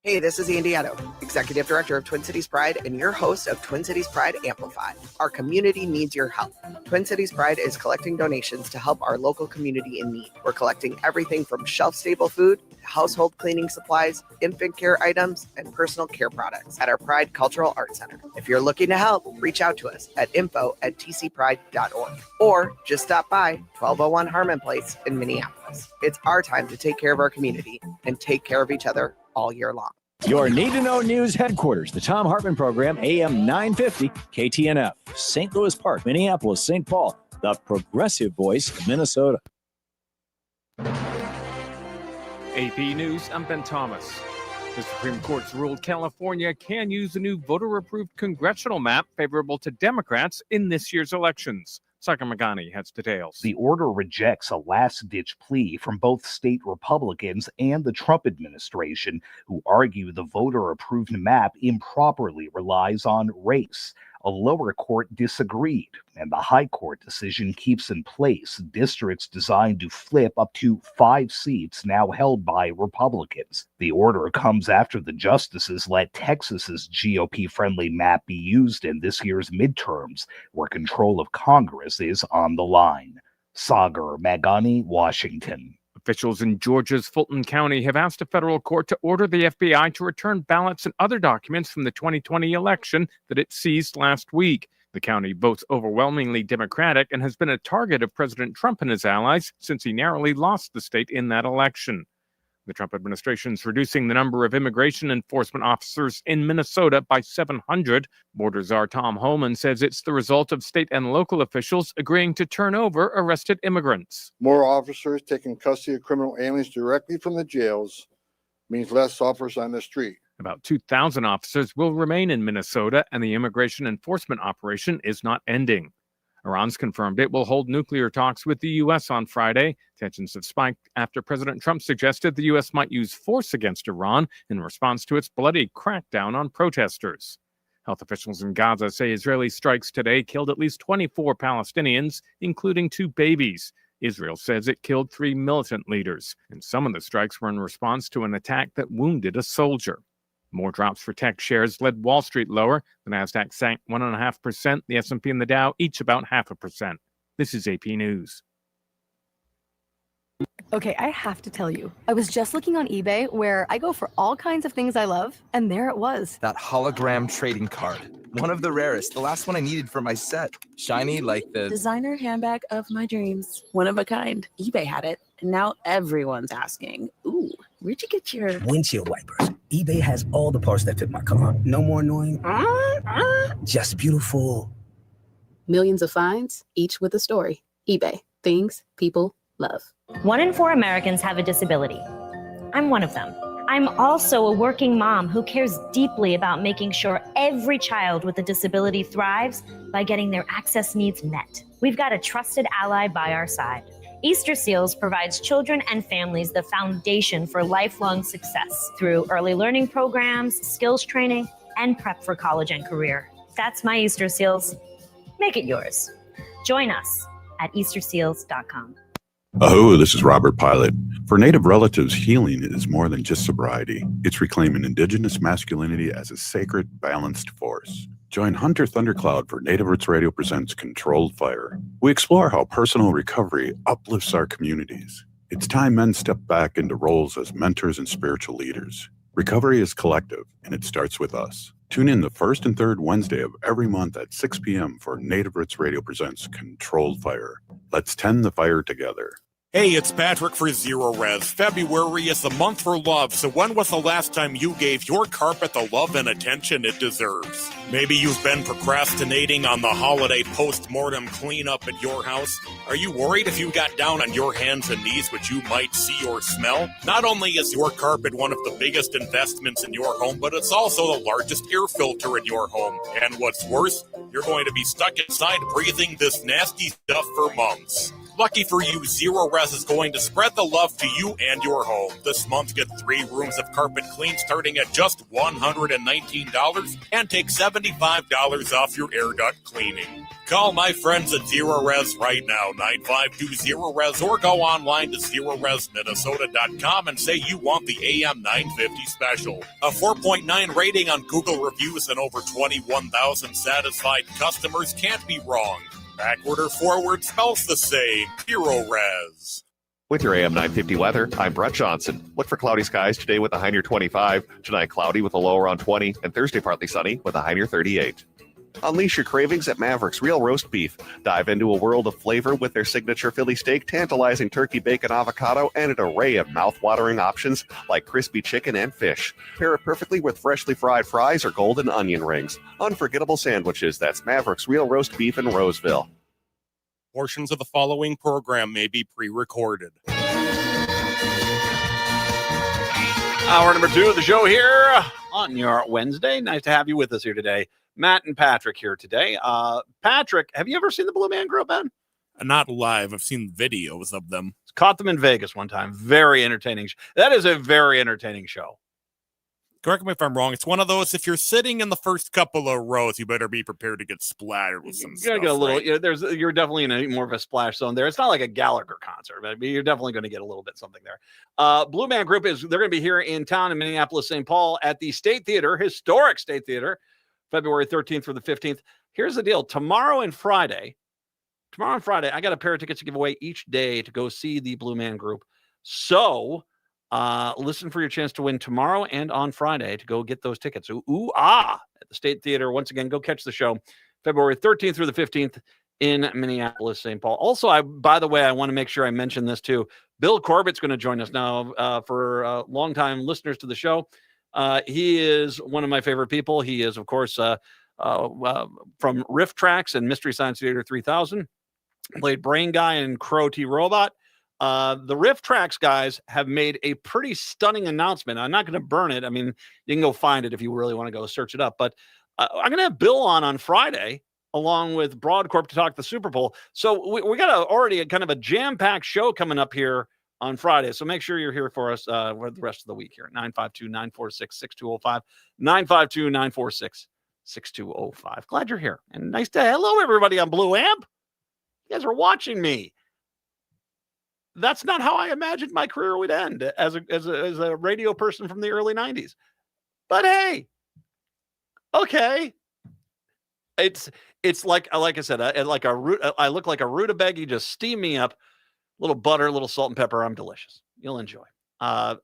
Hey, this is Andy Edo, Executive Director of Twin Cities Pride and your host of Twin Cities Pride Amplified. Our community needs your help. Twin Cities Pride is collecting donations to help our local community in need. We're collecting everything from shelf-stable food, household cleaning supplies, infant care items, and personal care products at our Pride Cultural Arts Center. If you're looking to help, reach out to us at info@tcpride.org or just stop by 1201 Harmon Place in Minneapolis. It's our time to take care of our community and take care of each other all year long. Your Need to Know News headquarters, the Tom Hartman Program, AM 950, KTNF, St. Louis Park, Minneapolis, St. Paul, the progressive voice of Minnesota. AP News, I'm Ben Thomas. The Supreme Court's ruled California can use a new voter-approved congressional map favorable to Democrats in this year's elections. Saka Magani has details. The order rejects a last-ditch plea from both state Republicans and the Trump administration, who argue the voter-approved map improperly relies on race. A lower court disagreed, and the high court decision keeps in place districts designed to flip up to 5 seats now held by Republicans. The order comes after the justices let Texas's GOP-friendly map be used in this year's midterms, where control of Congress is on the line. Sagar Magani, Washington. Officials in Georgia's Fulton County have asked a federal court to order the FBI to return ballots and other documents from the 2020 election that it seized last week. The county votes overwhelmingly Democratic and has been a target of President Trump and his allies since he narrowly lost the state in that election. The Trump administration is reducing the number of immigration enforcement officers in Minnesota by 700. Border Czar Tom Homan says it's the result of state and local officials agreeing to turn over arrested immigrants. More officers taking custody of criminal aliens directly from the jails means less officers on the street. About 2,000 officers will remain in Minnesota, and the immigration enforcement operation is not ending. Iran's confirmed it will hold nuclear talks with the U.S. on Friday. Tensions have spiked after President Trump suggested the U.S. might use force against Iran in response to its bloody crackdown on protesters. Health officials in Gaza say Israeli strikes today killed at least 24 Palestinians, including 2 babies. Israel says it killed 3 militant leaders, and some of the strikes were in response to an attack that wounded a soldier. More drops for tech shares led Wall Street lower. The Nasdaq sank 1.5%. The S&P and the Dow each about 0.5%. This is AP News. Okay, I have to tell you, I was just looking on eBay where I go for all kinds of things I love, and there it was. That hologram trading card. One of the rarest. The last one I needed for my set. Shiny like the designer handbag of my dreams. One of a kind. eBay had it, and now everyone's asking, ooh, where'd you get your windshield wipers? eBay has all the parts that fit my car. No more annoying. Just beautiful. Millions of finds, each with a story. eBay. Things people love. 1 in 4 Americans have a disability. I'm one of them. I'm also a working mom who cares deeply about making sure every child with a disability thrives by getting their access needs met. We've got a trusted ally by our side. Easter Seals provides children and families the foundation for lifelong success through early learning programs, skills training, and prep for college and career. That's my Easter Seals. Make it yours. Join us at easterseals.com. Oh, this is Robert Pilot. For Native relatives, healing is more than just sobriety. It's reclaiming indigenous masculinity as a sacred, balanced force. Join Hunter Thundercloud for Native Roots Radio presents Controlled Fire. We explore how personal recovery uplifts our communities. It's time men step back into roles as mentors and spiritual leaders. Recovery is collective, and it starts with us. Tune in the first and third Wednesday of every month at 6 p.m. for Native Roots Radio presents Controlled Fire. Let's tend the fire together. Hey, it's Patrick for Zero Res. February is the month for love, so when was the last time you gave your carpet the love and attention it deserves? Maybe you've been procrastinating on the holiday post-mortem cleanup at your house. Are you worried if you got down on your hands and knees what you might see or smell? Not only is your carpet one of the biggest investments in your home, but it's also the largest air filter in your home. And what's worse, you're going to be stuck inside breathing this nasty stuff for months. Lucky for you, Zero Res is going to spread the love to you and your home. This month, get 3 rooms of carpet clean starting at just $119 and take $75 off your air duct cleaning. Call my friends at Zero Res right now, 9520-RES, or go online to ZeroResMinnesota.com and say you want the AM 950 special. A 4.9 rating on Google reviews and over 21,000 satisfied customers can't be wrong. Backward or forward smells the same. Zero Res. With your AM 950 weather, I'm Brett Johnson. Look for cloudy skies today with a high near 25. Tonight, cloudy with a low around 20. And Thursday, partly sunny with a high near 38. Unleash your cravings at Maverick's Real Roast Beef. Dive into a world of flavor with their signature Philly steak, tantalizing turkey bacon avocado, and an array of mouth-watering options like crispy chicken and fish. Pair it perfectly with freshly fried fries or golden onion rings. Unforgettable sandwiches. That's Maverick's Real Roast Beef in Roseville. Portions of the following program may be pre-recorded. Hour number 2 of the show here on your Wednesday. Nice to have you with us here today. Matt and Patrick here today. Patrick, have you ever seen the Blue Man Group, Ben? Not live. I've seen videos of them. Caught them in Vegas one time. Very entertaining. That is a very entertaining show. Correct me if I'm wrong. It's one of those, if you're sitting in the first couple of rows, you better be prepared to get splattered with some stuff. Get a little, right? you're definitely in a more of a splash zone there. It's not like a Gallagher concert, but you're definitely going to get a little bit something there. Blue Man Group they're going to be here in town in Minneapolis, St. Paul at the State Theater, historic State Theater, February 13th through the 15th. Here's the deal. Tomorrow and Friday, I got a pair of tickets to give away each day to go see the Blue Man Group. So listen for your chance to win tomorrow and on Friday to go get those tickets. At the State Theater. Once again, go catch the show February 13th through the 15th in Minneapolis, St. Paul. Also, by the way, I want to make sure I mention this too. Bill Corbett's going to join us now for longtime listeners to the show. He is one of my favorite people. He is, of course, from Riff Tracks and Mystery Science Theater 3000. Played Brain Guy and Crow T Robot. The Riff Tracks guys have made a pretty stunning announcement. I'm not going to burn it. I mean, you can go find it if you really want to go search it up. But I'm going to have Bill on Friday, along with Broadcorp, to talk the Super Bowl. So we got already a kind of a jam-packed show coming up here on Friday. So make sure you're here for us for the rest of the week here. 952-946-6205. 952-946-6205. Glad you're here. And nice to hello, everybody on Blue Amp. You guys are watching me. That's not how I imagined my career would end as a radio person from the early 90s. But hey, okay. It's like I said, I look like a rutabaga. You just steam me up, a little butter, a little salt and pepper. I'm delicious. You'll enjoy. I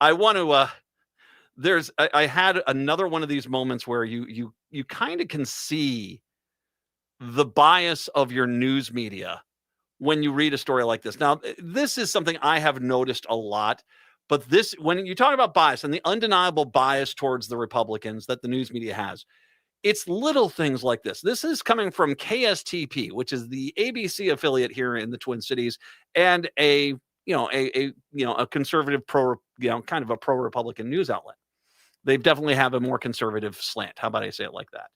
want to. I had another one of these moments where you kind of can see the bias of your news media when you read a story like this. Now, this is something I have noticed a lot, but when you talk about bias and the undeniable bias towards the Republicans that the news media has, it's little things like this. This is coming from KSTP, which is the ABC affiliate here in the Twin Cities, and a conservative kind of a pro-Republican news outlet. They definitely have a more conservative slant. How about I say it like that?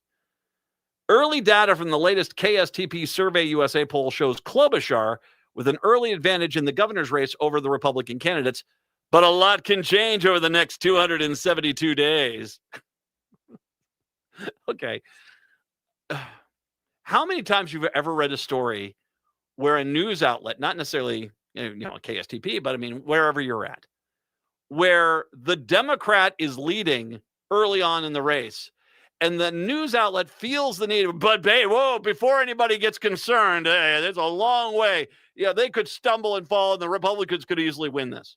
Early data from the latest KSTP Survey USA poll shows Klobuchar with an early advantage in the governor's race over the Republican candidates, but a lot can change over the next 272 days. Okay. How many times you've ever read a story where a news outlet, not necessarily KSTP, but I mean wherever you're at, where the Democrat is leading early on in the race, and the news outlet feels the need, but before anybody gets concerned, there's a long way. Yeah, they could stumble and fall, and the Republicans could easily win this.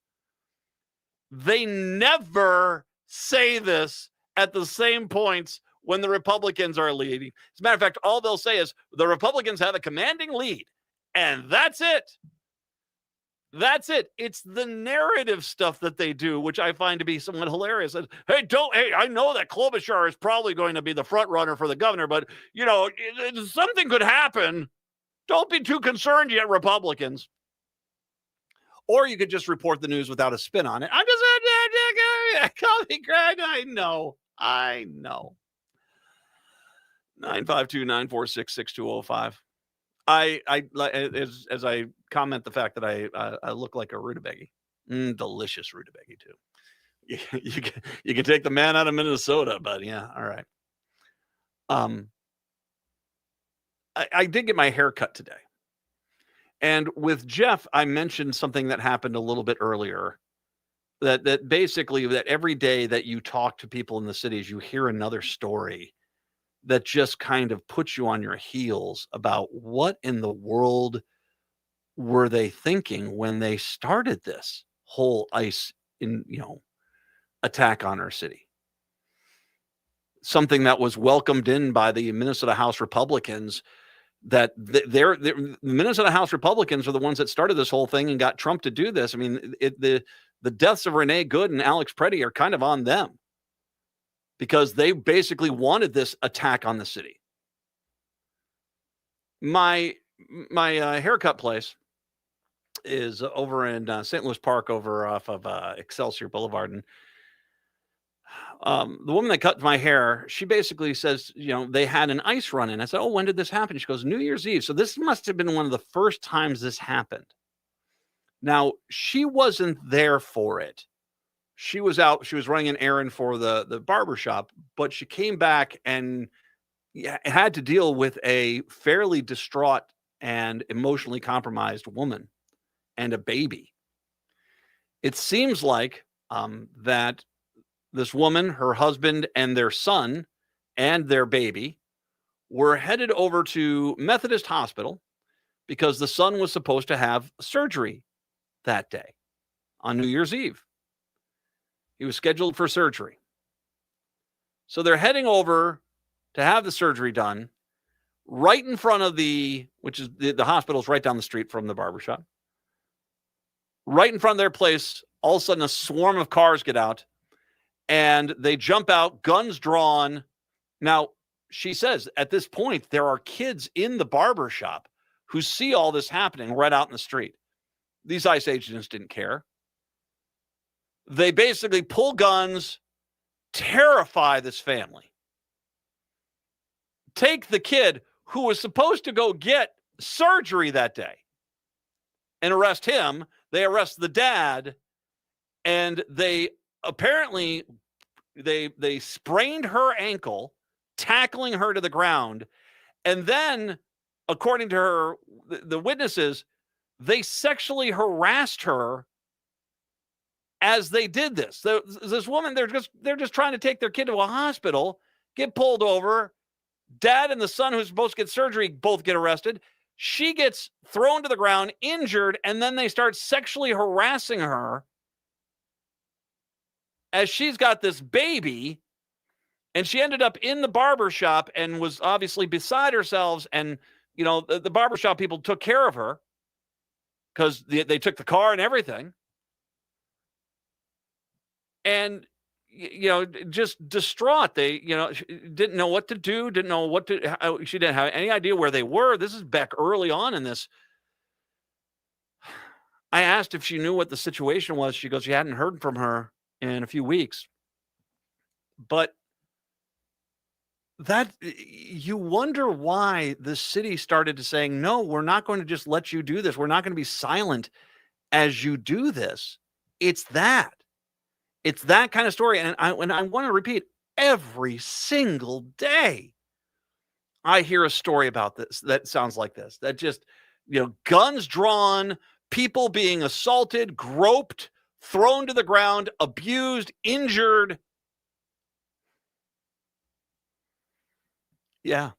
They never say this at the same points when the Republicans are leading. As a matter of fact, all they'll say is the Republicans have a commanding lead, and that's it. That's it. It's the narrative stuff that they do, which I find to be somewhat hilarious. And, hey, I know that Klobuchar is probably going to be the front runner for the governor, but, something could happen. Don't be too concerned yet, Republicans. Or you could just report the news without a spin on it. I'm just, I know. 952-946-6205. As I comment the fact that I look like a rutabaga. Delicious rutabaga too. You can take the man out of Minnesota, but yeah, all right. I did get my hair cut today. And with Jeff, I mentioned something that happened a little bit earlier. That basically that every day that you talk to people in the cities, you hear another story that just kind of puts you on your heels about what in the world were they thinking when they started this whole ICE attack on our city. Something that was welcomed in by the Minnesota House Republicans, that the Minnesota House Republicans are the ones that started this whole thing and got Trump to do this. I mean, the deaths of Renee Good and Alex Preddy are kind of on them, because they basically wanted this attack on the city. My haircut place is over in St. Louis Park, over off of Excelsior Boulevard. And the woman that cut my hair, she basically says, they had an ice run in. I said, oh, when did this happen? She goes, New Year's Eve. So this must have been one of the first times this happened. Now, she wasn't there for it. She was out. She was running an errand for the barber shop, but she came back and had to deal with a fairly distraught and emotionally compromised woman and a baby. It seems like that this woman, her husband, and their son and their baby were headed over to Methodist Hospital because the son was supposed to have surgery that day on New Year's Eve. He was scheduled for surgery. So they're heading over to have the surgery done right in front of the hospital's right down the street from the barbershop. Right in front of their place, all of a sudden a swarm of cars get out and they jump out, guns drawn. Now, she says at this point, there are kids in the barbershop who see all this happening right out in the street. These ICE agents didn't care. They basically pull guns, terrify this family. Take the kid who was supposed to go get surgery that day and arrest him. They arrest the dad, and they apparently they sprained her ankle, tackling her to the ground. And then, according to her, the witnesses, they sexually harassed her as they did this. This woman, they're just trying to take their kid to a hospital, get pulled over. Dad and the son who's supposed to get surgery both get arrested. She gets thrown to the ground, injured, and then they start sexually harassing her as she's got this baby. And she ended up in the barbershop and was obviously beside herself. And, the barbershop people took care of her because they took the car and everything. And, just distraught. They, didn't know what to do, she didn't have any idea where they were. This is back early on in this. I asked if she knew what the situation was. She goes, she hadn't heard from her in a few weeks. But that, you wonder why the city started to saying, no, we're not going to just let you do this. We're not going to be silent as you do this. It's that kind of story. And I want to repeat, every single day I hear a story about this that sounds like this, that just, guns drawn, people being assaulted, groped, thrown to the ground, abused, injured. Yeah.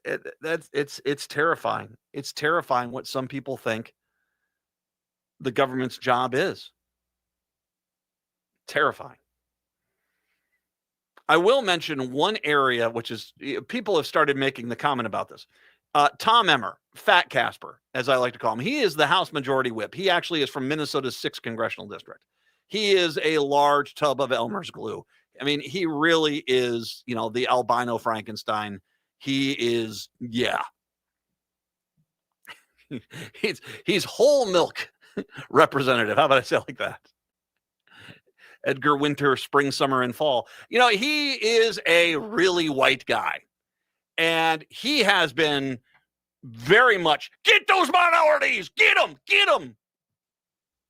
It's terrifying. It's terrifying what some people think the government's job is. Terrifying. I will mention one area, which is, people have started making the comment about this. Tom Emmer, Fat Casper, as I like to call him, he is the House Majority Whip. He actually is from Minnesota's 6th Congressional District. He is a large tub of Elmer's glue. I mean, he really is, the albino Frankenstein. He is, yeah. he's whole milk representative. How about I say it like that? Edgar Winter, spring, summer, and fall. He is a really white guy. And he has been very much, get those minorities, get them.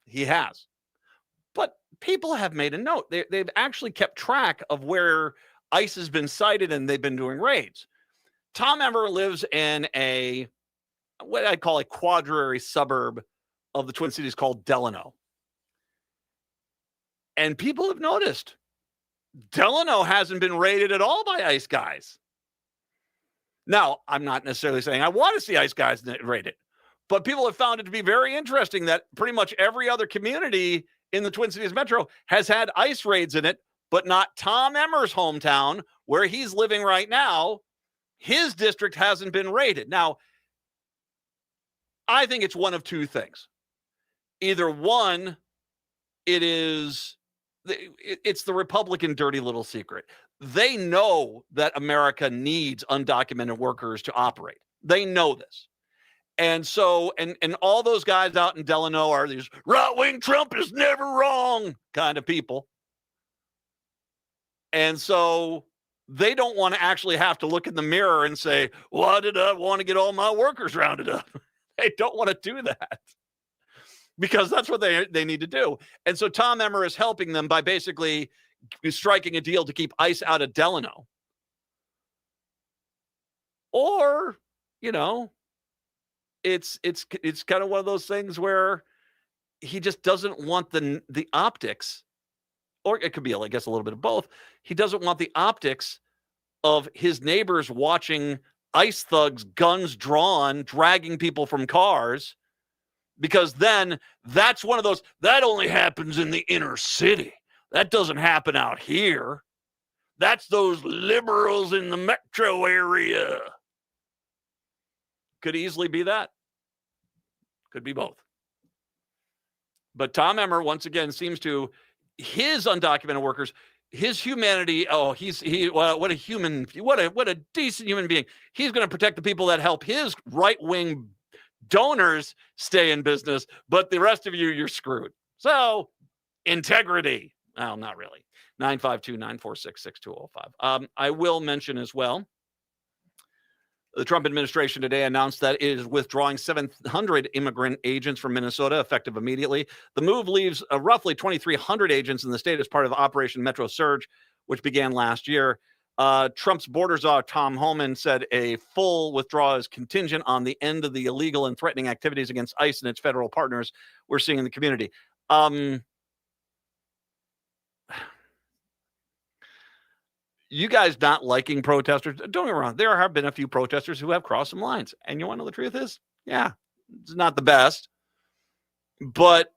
He has. But people have made a note. They've actually kept track of where ICE has been cited, and they've been doing raids. Tom Emmer lives in what I'd call a quadrilateral suburb of the Twin Cities called Delano. And people have noticed Delano hasn't been raided at all by ICE guys. Now, I'm not necessarily saying I want to see ICE guys raided, but people have found it to be very interesting that pretty much every other community in the Twin Cities Metro has had ICE raids in it, but not Tom Emmer's hometown, where he's living right now. His district hasn't been raided. Now, I think it's one of two things. Either one, it's the Republican dirty little secret. They know that America needs undocumented workers to operate. They know this. And so, and all those guys out in Delano are these right-wing Trump is never wrong kind of people. And so they don't want to actually have to look in the mirror and say, why did I want to get all my workers rounded up? They don't want to do that because that's what they need to do. And so Tom Emmer is helping them by basically striking a deal to keep ICE out of Delano. Or, it's kind of one of those things where he just doesn't want the optics, or it could be, I guess, a little bit of both. He doesn't want the optics of his neighbors watching ICE thugs, guns drawn, dragging people from cars, because then that's one of those, that only happens in the inner city. That doesn't happen out here. That's those liberals in the metro area. Could easily be that. Could be both. But Tom Emmer, once again, seems to, his undocumented workers, his humanity, what a decent human being. He's going to protect the people that help his right-wing donors stay in business, but the rest of you're screwed. So, integrity. Well, not really. 952-946-6205. I will mention as well, the Trump administration today announced that it is withdrawing 700 immigrant agents from Minnesota, effective immediately. The move leaves roughly 2,300 agents in the state as part of Operation Metro Surge, which began last year. Trump's border czar, Tom Homan, said a full withdrawal is contingent on the end of the illegal and threatening activities against ICE and its federal partners we're seeing in the community. You guys not liking protesters, don't get me wrong, there have been a few protesters who have crossed some lines. And you want to know the truth is? Yeah, it's not the best. But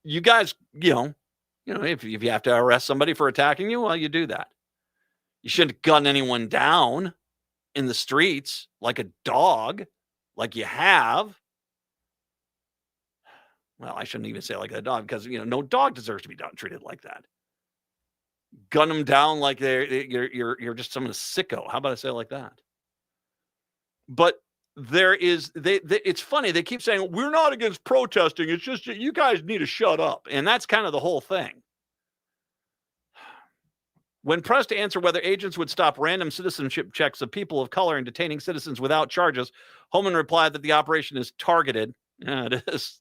you guys, if you have to arrest somebody for attacking you, well, you do that. You shouldn't gun anyone down in the streets like a dog, like you have. Well, I shouldn't even say like a dog, because, no dog deserves to be treated like that. Gun them down like you're just some sicko. How about I say it like that? But it's funny. They keep saying, we're not against protesting. It's just you guys need to shut up. And that's kind of the whole thing. When pressed to answer whether agents would stop random citizenship checks of people of color and detaining citizens without charges, Homan replied that the operation is targeted. It is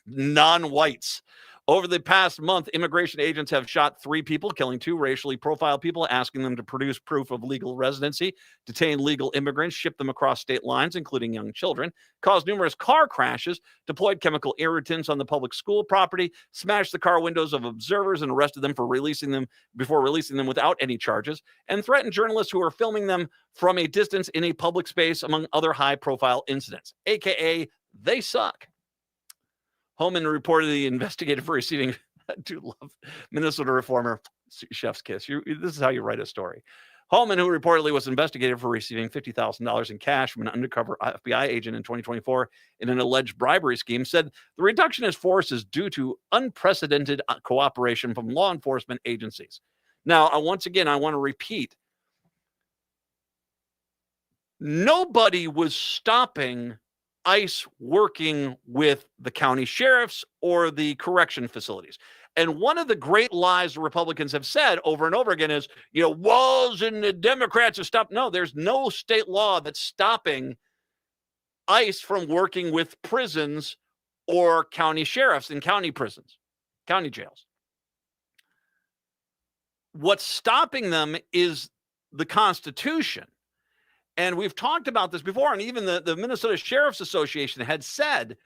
non-whites. Over the past month, immigration agents have shot 3 people, killing 2 racially profiled people, asking them to produce proof of legal residency, detain legal immigrants, ship them across state lines, including young children, caused numerous car crashes, deployed chemical irritants on the public school property, smashed the car windows of observers and arrested them before releasing them without any charges, and threatened journalists who were filming them from a distance in a public space, among other high-profile incidents, aka they suck. Homan reported the investigated for receiving, I do love Minnesota reformer, chef's kiss. This is how you write a story. Holman, who reportedly was investigated for receiving $50,000 in cash from an undercover FBI agent in 2024 in an alleged bribery scheme, said the reduction in force is due to unprecedented cooperation from law enforcement agencies. Now, once again, I want to repeat, nobody was stopping ICE working with the county sheriffs or the correction facilities. And one of the great lies the Republicans have said over and over again is, Walz and the Democrats have stopped. No, there's no state law that's stopping ICE from working with prisons or county sheriffs in county prisons, county jails. What's stopping them is the Constitution. And we've talked about this before, and even the Minnesota Sheriff's Association had said,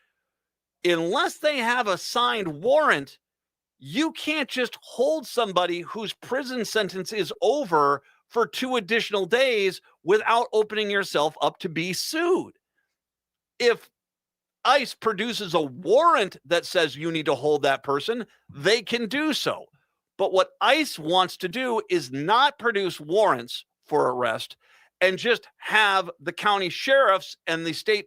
unless they have a signed warrant, you can't just hold somebody whose prison sentence is over for 2 additional days without opening yourself up to be sued. If ICE produces a warrant that says you need to hold that person, they can do so. But what ICE wants to do is not produce warrants for arrest and just have the county sheriffs and the state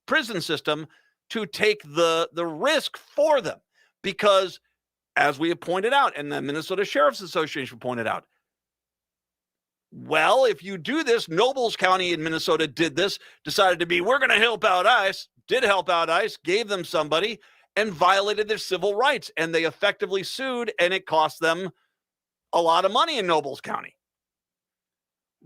prison system to take the risk for them. Because, as we have pointed out, and the Minnesota Sheriff's Association pointed out, well, if you do this, Nobles County in Minnesota did this, decided to be, we're going to help out ICE, did help out ICE, gave them somebody, and violated their civil rights. And they effectively sued, and it cost them a lot of money in Nobles County.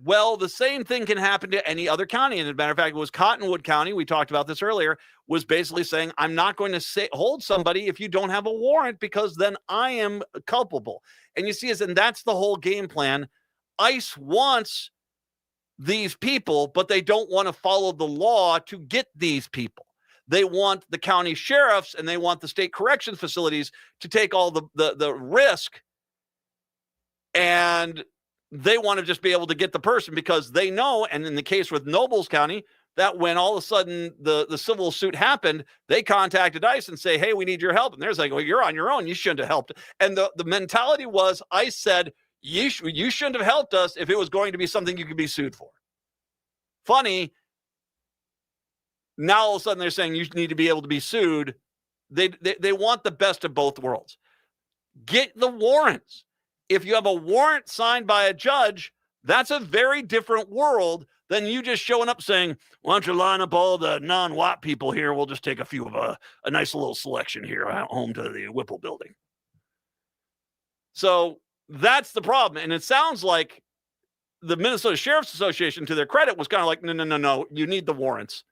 Well, the same thing can happen to any other county. And as a matter of fact, it was Cottonwood County, we talked about this earlier, was basically saying, I'm not going to hold somebody if you don't have a warrant, because then I am culpable. And you see, and that's the whole game plan. ICE wants these people, but they don't want to follow the law to get these people. They want the county sheriffs and they want the state corrections facilities to take all the risk, and they want to just be able to get the person, because they know, and in the case with Nobles County, that when all of a sudden the civil suit happened, they contacted ICE and say, hey, we need your help. And they're like, well, you're on your own. You shouldn't have helped. And the mentality was, ICE said, you shouldn't have helped us if it was going to be something you could be sued for. Funny. Now all of a sudden they're saying you need to be able to be sued. They want the best of both worlds. Get the warrants. If you have a warrant signed by a judge, that's a very different world than you just showing up saying, why don't you line up all the non-white people here? We'll just take a few of a nice little selection here out home to the Whipple building. So that's the problem. And it sounds like the Minnesota Sheriff's Association, to their credit, was kind of like, no, you need the warrants.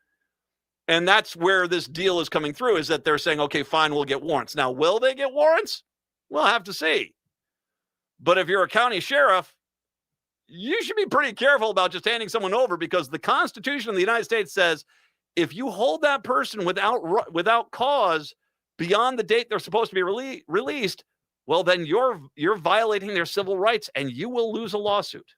And that's where this deal is coming through, is that they're saying, okay, fine, we'll get warrants. Now, will they get warrants? We'll have to see. But if you're a county sheriff, you should be pretty careful about just handing someone over, because the Constitution of the United States says if you hold that person without cause beyond the date they're supposed to be released, well, then you're violating their civil rights and you will lose a lawsuit.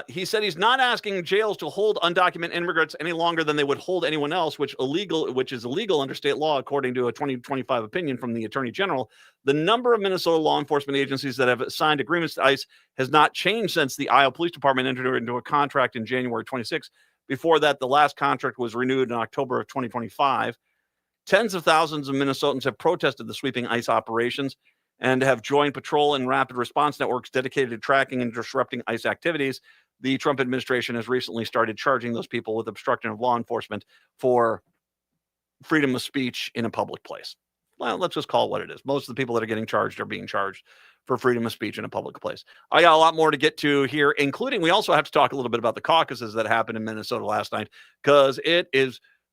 He said he's not asking jails to hold undocumented immigrants any longer than they would hold anyone else, which is illegal under state law, according to a 2025 opinion from the Attorney General. The number of Minnesota law enforcement agencies that have signed agreements to ICE has not changed since the Iowa Police Department entered into a contract in January 26. Before that, the last contract was renewed in October of 2025. Tens of thousands of Minnesotans have protested the sweeping ICE operations and have joined patrol and rapid response networks dedicated to tracking and disrupting ICE activities. The Trump administration has recently started charging those people with obstruction of law enforcement for freedom of speech in a public place. Well, let's just call it what it is. Most of the people that are getting charged are being charged for freedom of speech in a public place. I got a lot more to get to here, including we also have to talk a little bit about the caucuses that happened in Minnesota last night, because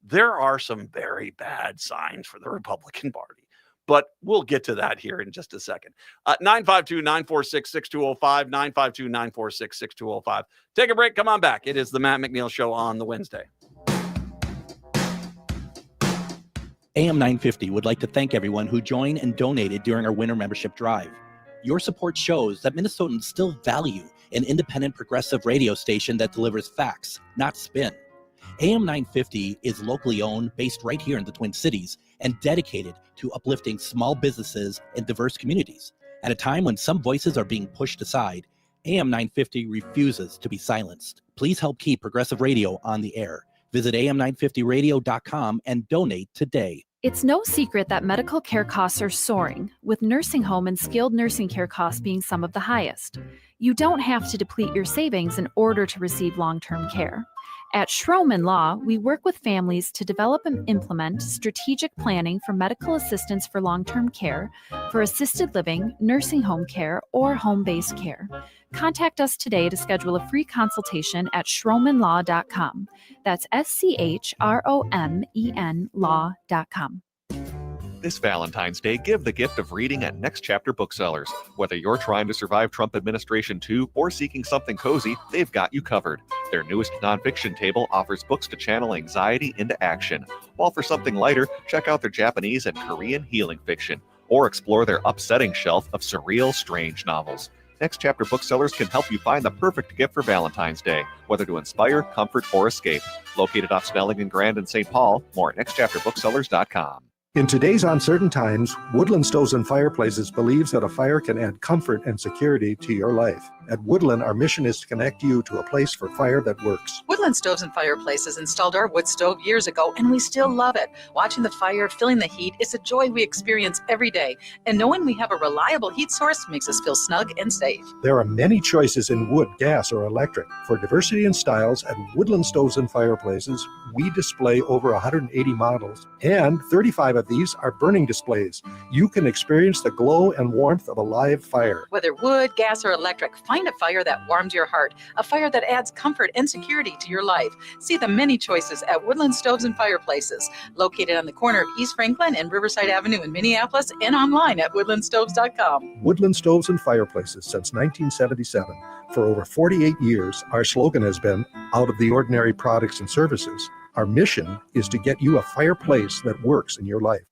there are some very bad signs for the Republican Party. But we'll get to that here in just a second. 952-946-6205, 952-946-6205. Take a break. Come on back. It is the Matt McNeil Show on the Wednesday. AM 950 would like to thank everyone who joined and donated during our winter membership drive. Your support shows that Minnesotans still value an independent progressive radio station that delivers facts, not spin. AM 950 is locally owned, based right here in the Twin Cities, and dedicated to uplifting small businesses and diverse communities. At a time when some voices are being pushed aside, AM 950 refuses to be silenced. Please help keep progressive radio on the air. Visit am950radio.com and donate today. It's no secret that medical care costs are soaring, with nursing home and skilled nursing care costs being some of the highest. You don't have to deplete your savings in order to receive long-term care. At Schroman Law, we work with families to develop and implement strategic planning for medical assistance for long-term care, for assisted living, nursing home care, or home-based care. Contact us today to schedule a free consultation at schromanlaw.com. That's SCHROMEN law.com. This Valentine's Day, give the gift of reading at Next Chapter Booksellers. Whether you're trying to survive Trump administration 2 or seeking something cozy, they've got you covered. Their newest nonfiction table offers books to channel anxiety into action. While for something lighter, check out their Japanese and Korean healing fiction, or explore their upsetting shelf of surreal, strange novels. Next Chapter Booksellers can help you find the perfect gift for Valentine's Day, whether to inspire, comfort, or escape. Located off Snelling and Grand in St. Paul, more at nextchapterbooksellers.com. In today's uncertain times, Woodland Stoves and Fireplaces believes that a fire can add comfort and security to your life. At Woodland, our mission is to connect you to a place for fire that works. Woodland Stoves and Fireplaces installed our wood stove years ago, and we still love it. Watching the fire, feeling the heat, is a joy we experience every day. And knowing we have a reliable heat source makes us feel snug and safe. There are many choices in wood, gas, or electric. For diversity in styles, at Woodland Stoves and Fireplaces, we display over 180 models, and 35 of these are burning displays. You can experience the glow and warmth of a live fire. Whether wood, gas, or electric, find a fire that warms your heart, a fire that adds comfort and security to your life. See the many choices at Woodland Stoves and Fireplaces, located on the corner of East Franklin and Riverside Avenue in Minneapolis, and online at woodlandstoves.com. Woodland Stoves and Fireplaces since 1977. For over 48 years, our slogan has been, out of the ordinary products and services. Our mission is to get you a fireplace that works in your life.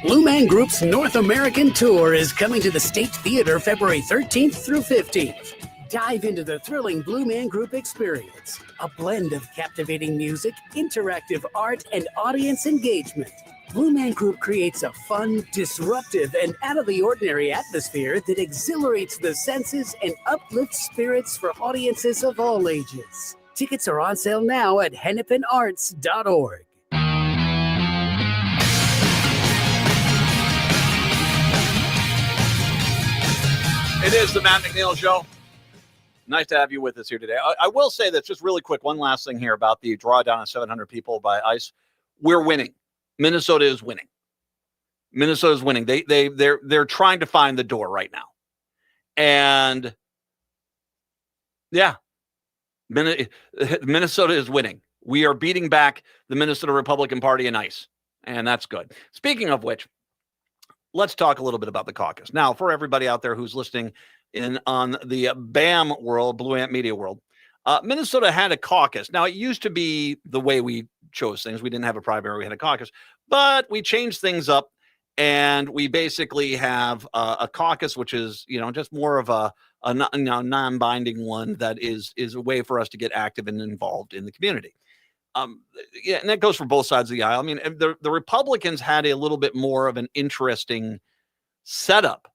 Blue Man Group's North American Tour is coming to the State Theater February 13th through 15th. Dive into the thrilling Blue Man Group experience, a blend of captivating music, interactive art, and audience engagement. Blue Man Group creates a fun, disruptive, and out-of-the-ordinary atmosphere that exhilarates the senses and uplifts spirits for audiences of all ages. Tickets are on sale now at hennepinarts.org. It is the Matt McNeil Show. Nice to have you with us here today. I will say this just really quick. One last thing here about the drawdown of 700 people by ICE. We're winning. Minnesota is winning. Minnesota is winning. They're trying to find the door right now. And yeah, Minnesota is winning. We are beating back the Minnesota Republican Party and ICE. And that's good. Speaking of which, let's talk a little bit about the caucus. Now, for everybody out there who's listening in on the BAM world, Blue Ant Media world, Minnesota had a caucus. Now, it used to be the way we chose things. We didn't have a primary, we had a caucus. But we changed things up, and we basically have a caucus, which is, just more of a non-binding one that is a way for us to get active and involved in the community. Yeah, and that goes for both sides of the aisle. I mean, the Republicans had a little bit more of an interesting setup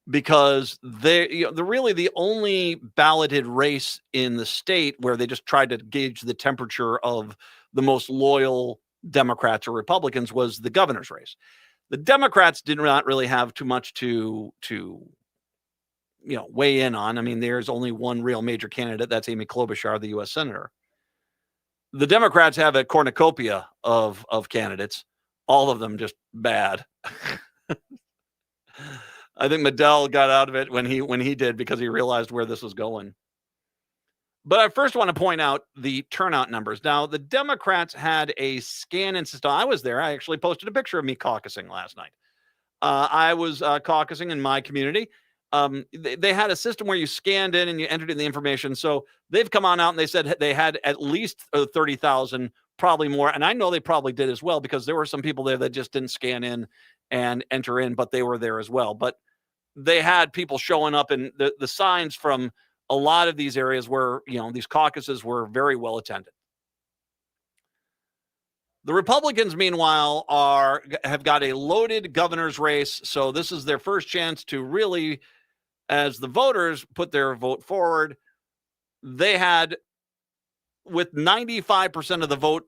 because they're really the only balloted race in the state where they just tried to gauge the temperature of the most loyal Democrats or Republicans was the governor's race. The Democrats did not really have too much to weigh in on. I mean, there's only one real major candidate. That's Amy Klobuchar, the U.S. Senator. The Democrats have a cornucopia of candidates, all of them just bad. I think McNeil got out of it when he did because he realized where this was going. But I first want to point out the turnout numbers. Now, the Democrats had a scan-in system. I was there. I actually posted a picture of me caucusing last night. I was caucusing in my community. They had a system where you scanned in and you entered in the information. So they've come on out and they said they had at least 30,000, probably more. And I know they probably did as well because there were some people there that just didn't scan in and enter in, but they were there as well. But they had people showing up, and the signs from a lot of these areas where, these caucuses were very well attended. The Republicans, meanwhile, have got a loaded governor's race, so this is their first chance to really, as the voters put their vote forward, they had, with 95% of the vote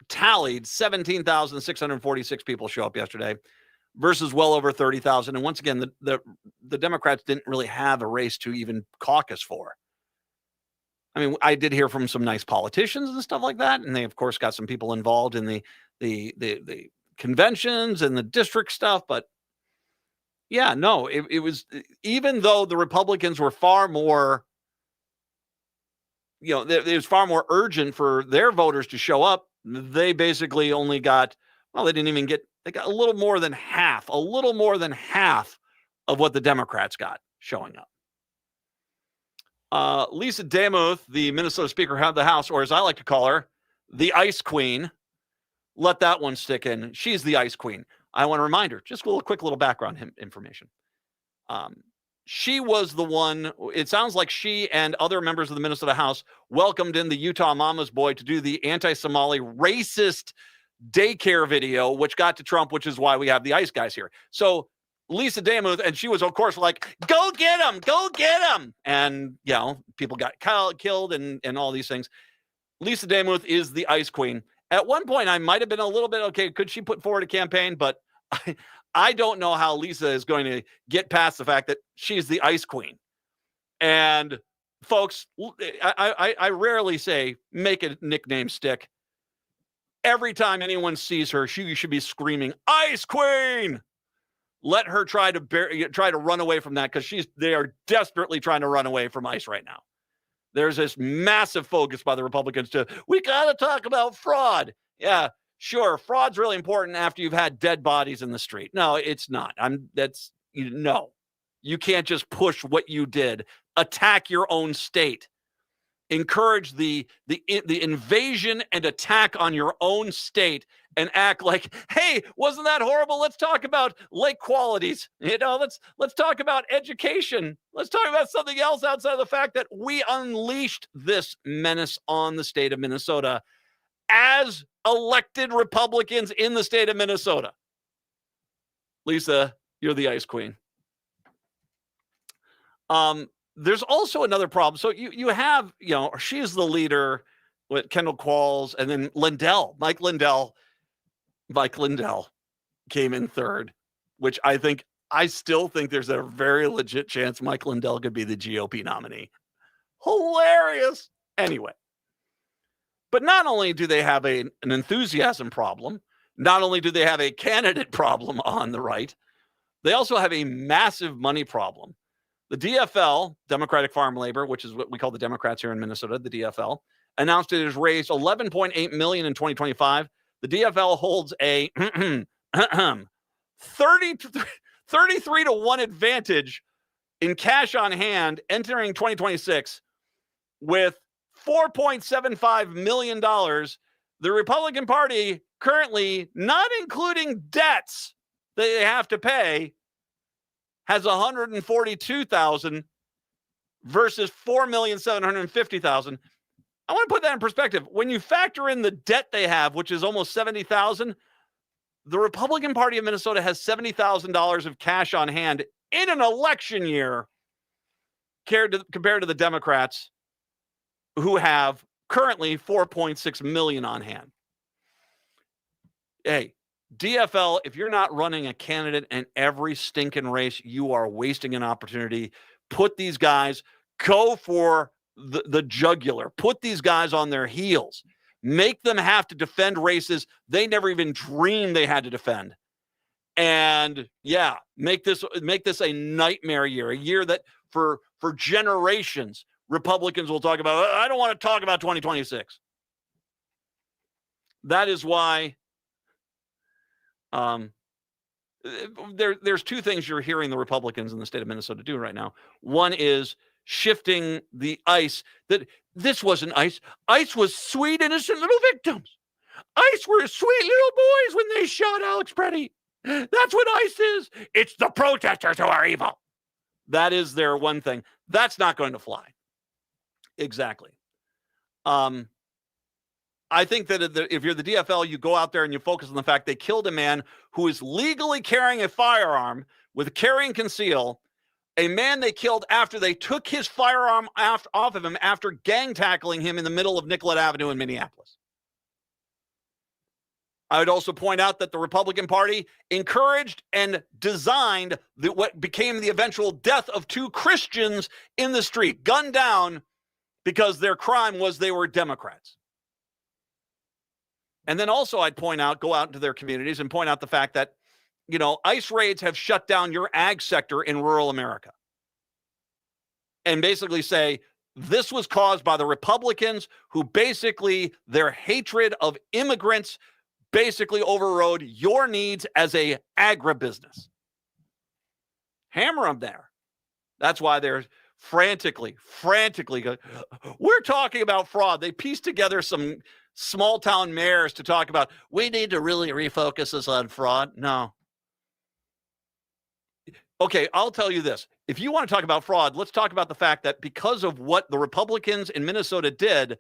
tallied, 17,646 people show up yesterday versus well over 30,000. And once again, the Democrats didn't really have a race to even caucus for. I mean, I did hear from some nice politicians and stuff like that, and they, of course, got some people involved in the conventions and the district stuff. But yeah, no, it was, even though the Republicans were far more, it was far more urgent for their voters to show up. They basically only got, well, they got a little more than half of what the Democrats got showing up. Lisa Demuth, the Minnesota Speaker of the House, or as I like to call her, the Ice Queen. Let that one stick in. She's the Ice Queen. I want to remind her, just a quick little background information. She was the one, it sounds like she and other members of the Minnesota House welcomed in the Utah Mama's Boy to do the anti-Somali racist daycare video, which got to Trump, which is why we have the ICE guys here. So Lisa Demuth, and she was, of course, like, go get him, go get him. And, people got killed and all these things. Lisa Demuth is the Ice Queen. At one point, I might have been a little bit, okay, could she put forward a campaign? But I don't know how Lisa is going to get past the fact that she's the Ice Queen. And, folks, I rarely say make a nickname stick. Every time anyone sees her, she should be screaming, Ice Queen! Let her try to run away from that, because they are desperately trying to run away from ICE right now. There's this massive focus by the Republicans we got to talk about fraud. Yeah, sure. Fraud's really important after you've had dead bodies in the street. No, it's not. No. You can't just push what you did. Attack your own state. Encourage the invasion and attack on your own state and act like, hey, wasn't that horrible? Let's talk about lake qualities. Let's talk about education. Let's talk about something else outside of the fact that we unleashed this menace on the state of Minnesota as elected Republicans in the state of Minnesota. Lisa, you're the Ice Queen. There's also another problem. So you have, she's the leader with Kendall Qualls, and then Mike Lindell came in third, which I still think there's a very legit chance Mike Lindell could be the GOP nominee. Hilarious. Anyway, but not only do they have an enthusiasm problem, not only do they have a candidate problem on the right, they also have a massive money problem. The DFL, Democratic Farm Labor, which is what we call the Democrats here in Minnesota, the DFL, announced it has raised $11.8 million in 2025. The DFL holds a 33-1 advantage in cash on hand entering 2026 with $4.75 million. The Republican Party currently, not including debts that they have to pay, has $142,000 versus $4,750,000. I want to put that in perspective. When you factor in the debt they have, which is almost $70,000, the Republican Party of Minnesota has $70,000 of cash on hand in an election year compared to the Democrats, who have currently $4.6 million on hand. Hey, DFL, if you're not running a candidate in every stinking race, you are wasting an opportunity. Put these guys, go for the jugular. Put these guys on their heels. Make them have to defend races they never even dreamed they had to defend. And yeah, make this a nightmare year, a year that for generations Republicans will talk about. I don't want to talk about 2026. That is why there's two things you're hearing the Republicans in the state of Minnesota do right now. One is shifting the ICE. That this wasn't ICE. ICE was sweet, innocent little victims. ICE were sweet little boys when they shot Alex Preddy. That's what ICE is. It's the protesters who are evil. That is their one thing. That's not going to fly. Exactly. I think that if you're the DFL, you go out there and you focus on the fact they killed a man who is legally carrying a firearm with carry and conceal, a man they killed after they took his firearm off of him after gang tackling him in the middle of Nicollet Avenue in Minneapolis. I would also point out that the Republican Party encouraged and designed what became the eventual death of 2 Christians in the street, gunned down because their crime was they were Democrats. And then also I'd point out, go out into their communities and point out the fact that, you know, ICE raids have shut down your ag sector in rural America. And basically say, this was caused by the Republicans who basically their hatred of immigrants basically overrode your needs as a agribusiness. Hammer them there. That's why they're frantically going, we're talking about fraud. They pieced together some small town mayors to talk about, we need to really refocus us on fraud. No. Okay, I'll tell you this. If you want to talk about fraud, let's talk about the fact that because of what the Republicans in Minnesota did,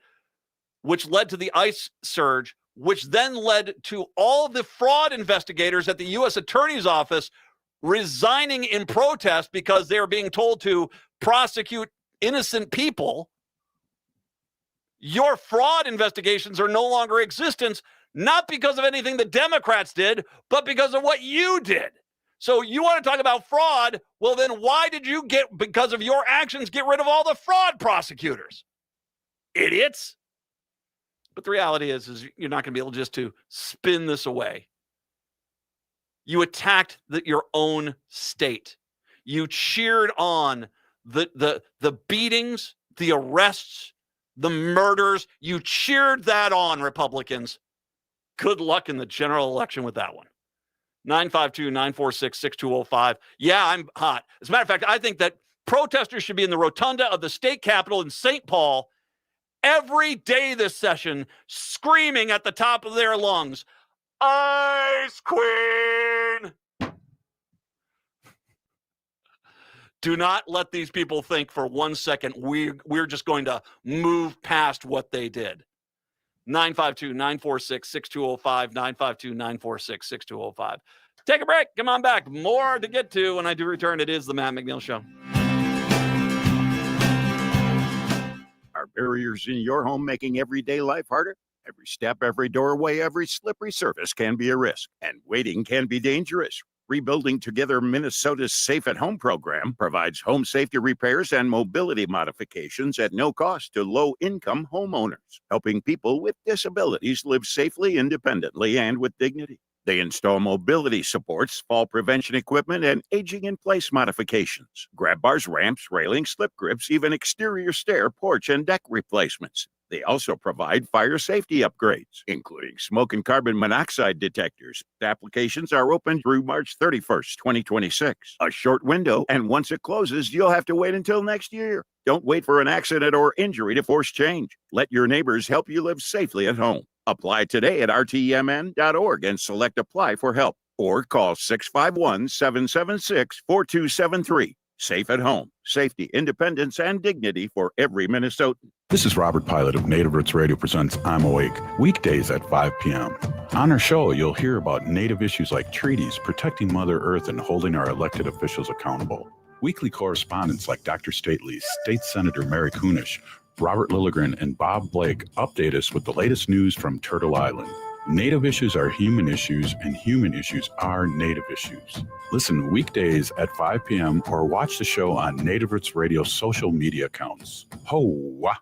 which led to the ICE surge, which then led to all the fraud investigators at the U.S. Attorney's Office resigning in protest because they were being told to prosecute innocent people. Your fraud investigations are no longer in existence, not because of anything the Democrats did, but because of what you did. So you want to talk about fraud? Well, then why did you because of your actions, get rid of all the fraud prosecutors? Idiots. But the reality is you're not going to be able just to spin this away. You attacked your own state. You cheered on the beatings, the arrests, the murders. You cheered that on, Republicans. Good luck in the general election with that one. 952-946-6205. Yeah, I'm hot. As a matter of fact, I think that protesters should be in the rotunda of the state capitol in St. Paul every day this session, screaming at the top of their lungs, Ice Queen! Do not let these people think for 1 second we're just going to move past what they did. 952-946-6205, 952-946-6205. Take a break. Come on back. More to get to when I do return. It is the Matt McNeil Show. Are barriers in your home making everyday life harder? Every step, every doorway, every slippery surface can be a risk, and waiting can be dangerous. Rebuilding Together Minnesota's Safe at Home program provides home safety repairs and mobility modifications at no cost to low-income homeowners, helping people with disabilities live safely, independently, and with dignity. They install mobility supports, fall prevention equipment, and aging-in-place modifications. Grab bars, ramps, railings, slip grips, even exterior stair, porch, and deck replacements. They also provide fire safety upgrades, including smoke and carbon monoxide detectors. The applications are open through March 31st, 2026. A short window, and once it closes, you'll have to wait until next year. Don't wait for an accident or injury to force change. Let your neighbors help you live safely at home. Apply today at rtmn.org and select Apply for Help, or call 651-776-4273. Safe at Home. Safety, independence, and dignity for every Minnesotan. This is Robert Pilot of Native Roots Radio presents I'm Awake, weekdays at 5 p.m. On our show, you'll hear about Native issues like treaties, protecting Mother Earth, and holding our elected officials accountable. Weekly correspondents like Dr. Stately, State Senator Mary Kunesh, Robert Lilligren, and Bob Blake update us with the latest news from Turtle Island. Native issues are human issues, and human issues are Native issues. Listen weekdays at 5 p.m. or watch the show on Native Roots Radio social media accounts. Ho-wah!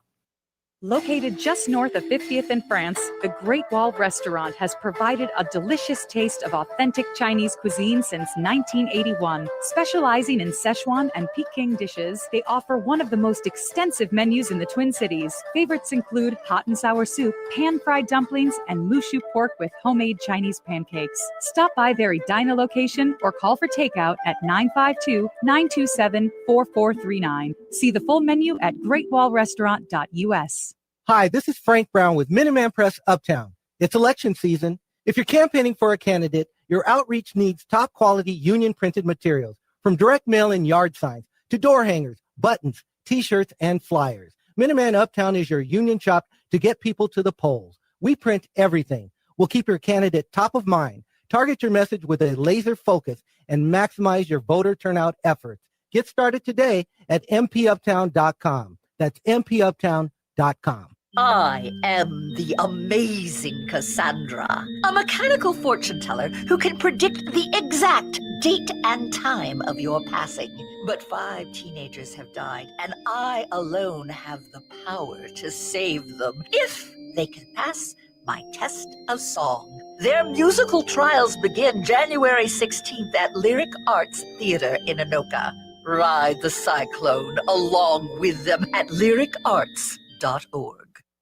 Located just north of 50th in France, the Great Wall Restaurant has provided a delicious taste of authentic Chinese cuisine since 1981. Specializing in Szechuan and Peking dishes, they offer one of the most extensive menus in the Twin Cities. Favorites include hot and sour soup, pan-fried dumplings, and mushu pork with homemade Chinese pancakes. Stop by their Edina location or call for takeout at 952-927-4439. See the full menu at greatwallrestaurant.us. Hi, this is Frank Brown with Minuteman Press Uptown. It's election season. If you're campaigning for a candidate, your outreach needs top quality union printed materials, from direct mail and yard signs to door hangers, buttons, t-shirts, and flyers. Minuteman Uptown is your union shop to get people to the polls. We print everything. We'll keep your candidate top of mind, target your message with a laser focus, and maximize your voter turnout efforts. Get started today at mpuptown.com. That's mpuptown.com. I am the amazing Cassandra, a mechanical fortune teller who can predict the exact date and time of your passing. But 5 teenagers have died, and I alone have the power to save them if they can pass my test of song. Their musical trials begin January 16th at Lyric Arts Theater in Anoka. Ride the cyclone along with them at lyricarts.org.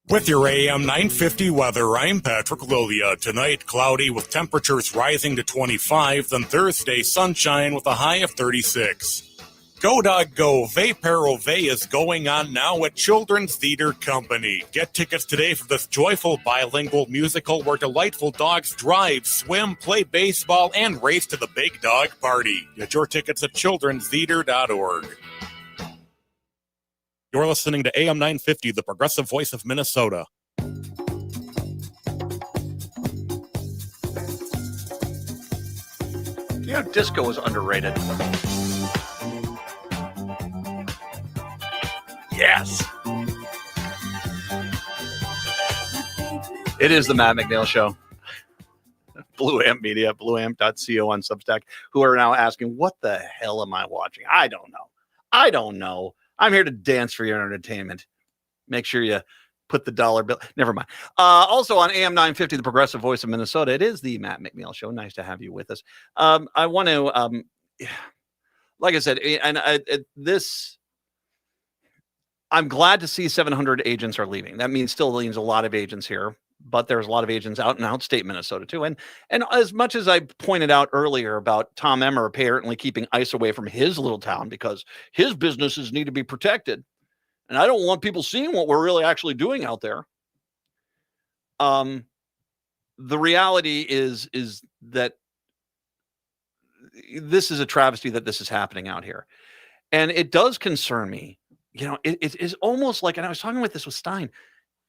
With your AM 950 weather, I'm Patrick Lilia. Tonight, cloudy with temperatures rising to 25, then Thursday, sunshine with a high of 36. Go Dog Go, Vapero Vey is going on now at Children's Theater Company. Get tickets today for this joyful bilingual musical where delightful dogs drive, swim, play baseball, and race to the big dog party. Get your tickets at childrenstheater.org. You're listening to AM 950, the progressive voice of Minnesota. You know, disco is underrated. Yes. It is the Matt McNeil Show. Blue Amp Media, blueamp.co on Substack, who are now asking, what the hell am I watching? I don't know. I'm here to dance for your entertainment. Make sure you put the dollar bill. Never mind. Also on AM 950, the progressive voice of Minnesota, it is the Matt McNeil Show. Nice to have you with us. I want to, like I said, I'm glad to see 700 agents are leaving. That means still leaves a lot of agents here, but there's a lot of agents out in outstate Minnesota too. And as much as I pointed out earlier about Tom Emmer apparently keeping ICE away from his little town because his businesses need to be protected, and I don't want people seeing what we're really actually doing out there. The reality is that this is a travesty that this is happening out here, and it does concern me. You know, it is almost like, and I was talking with Stein,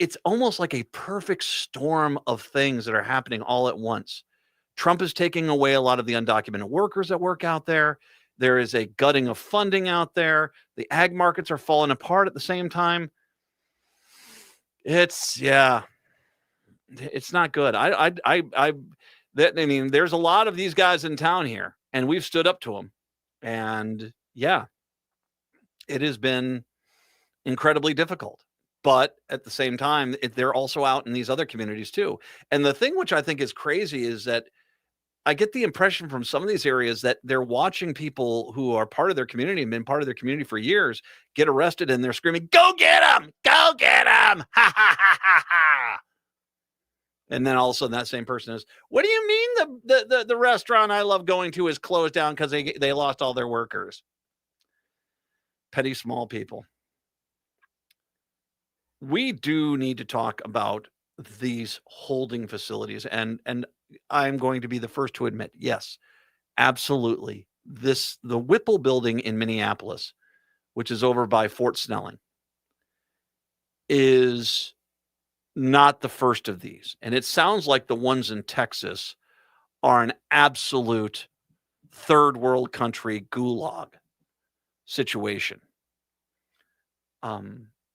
it's almost like a perfect storm of things that are happening all at once. Trump is taking away a lot of the undocumented workers that work out there. There is a gutting of funding out there. The ag markets are falling apart at the same time. It's not good. I mean, there's a lot of these guys in town here, and we've stood up to them. And yeah, it has been incredibly difficult. But at the same time, they're also out in these other communities too. And the thing which I think is crazy is that I get the impression from some of these areas that they're watching people who are part of their community and been part of their community for years get arrested, and they're screaming, "Go get them! Go get them!" Ha ha ha ha ha. And then all of a sudden that same person is, "What do you mean the restaurant I love going to is closed down because they lost all their workers?" Petty small people. We do need to talk about these holding facilities, and I'm going to be the first to admit, yes, absolutely. The Whipple building in Minneapolis, which is over by Fort Snelling, is not the first of these. And it sounds like the ones in Texas are an absolute third world country gulag situation.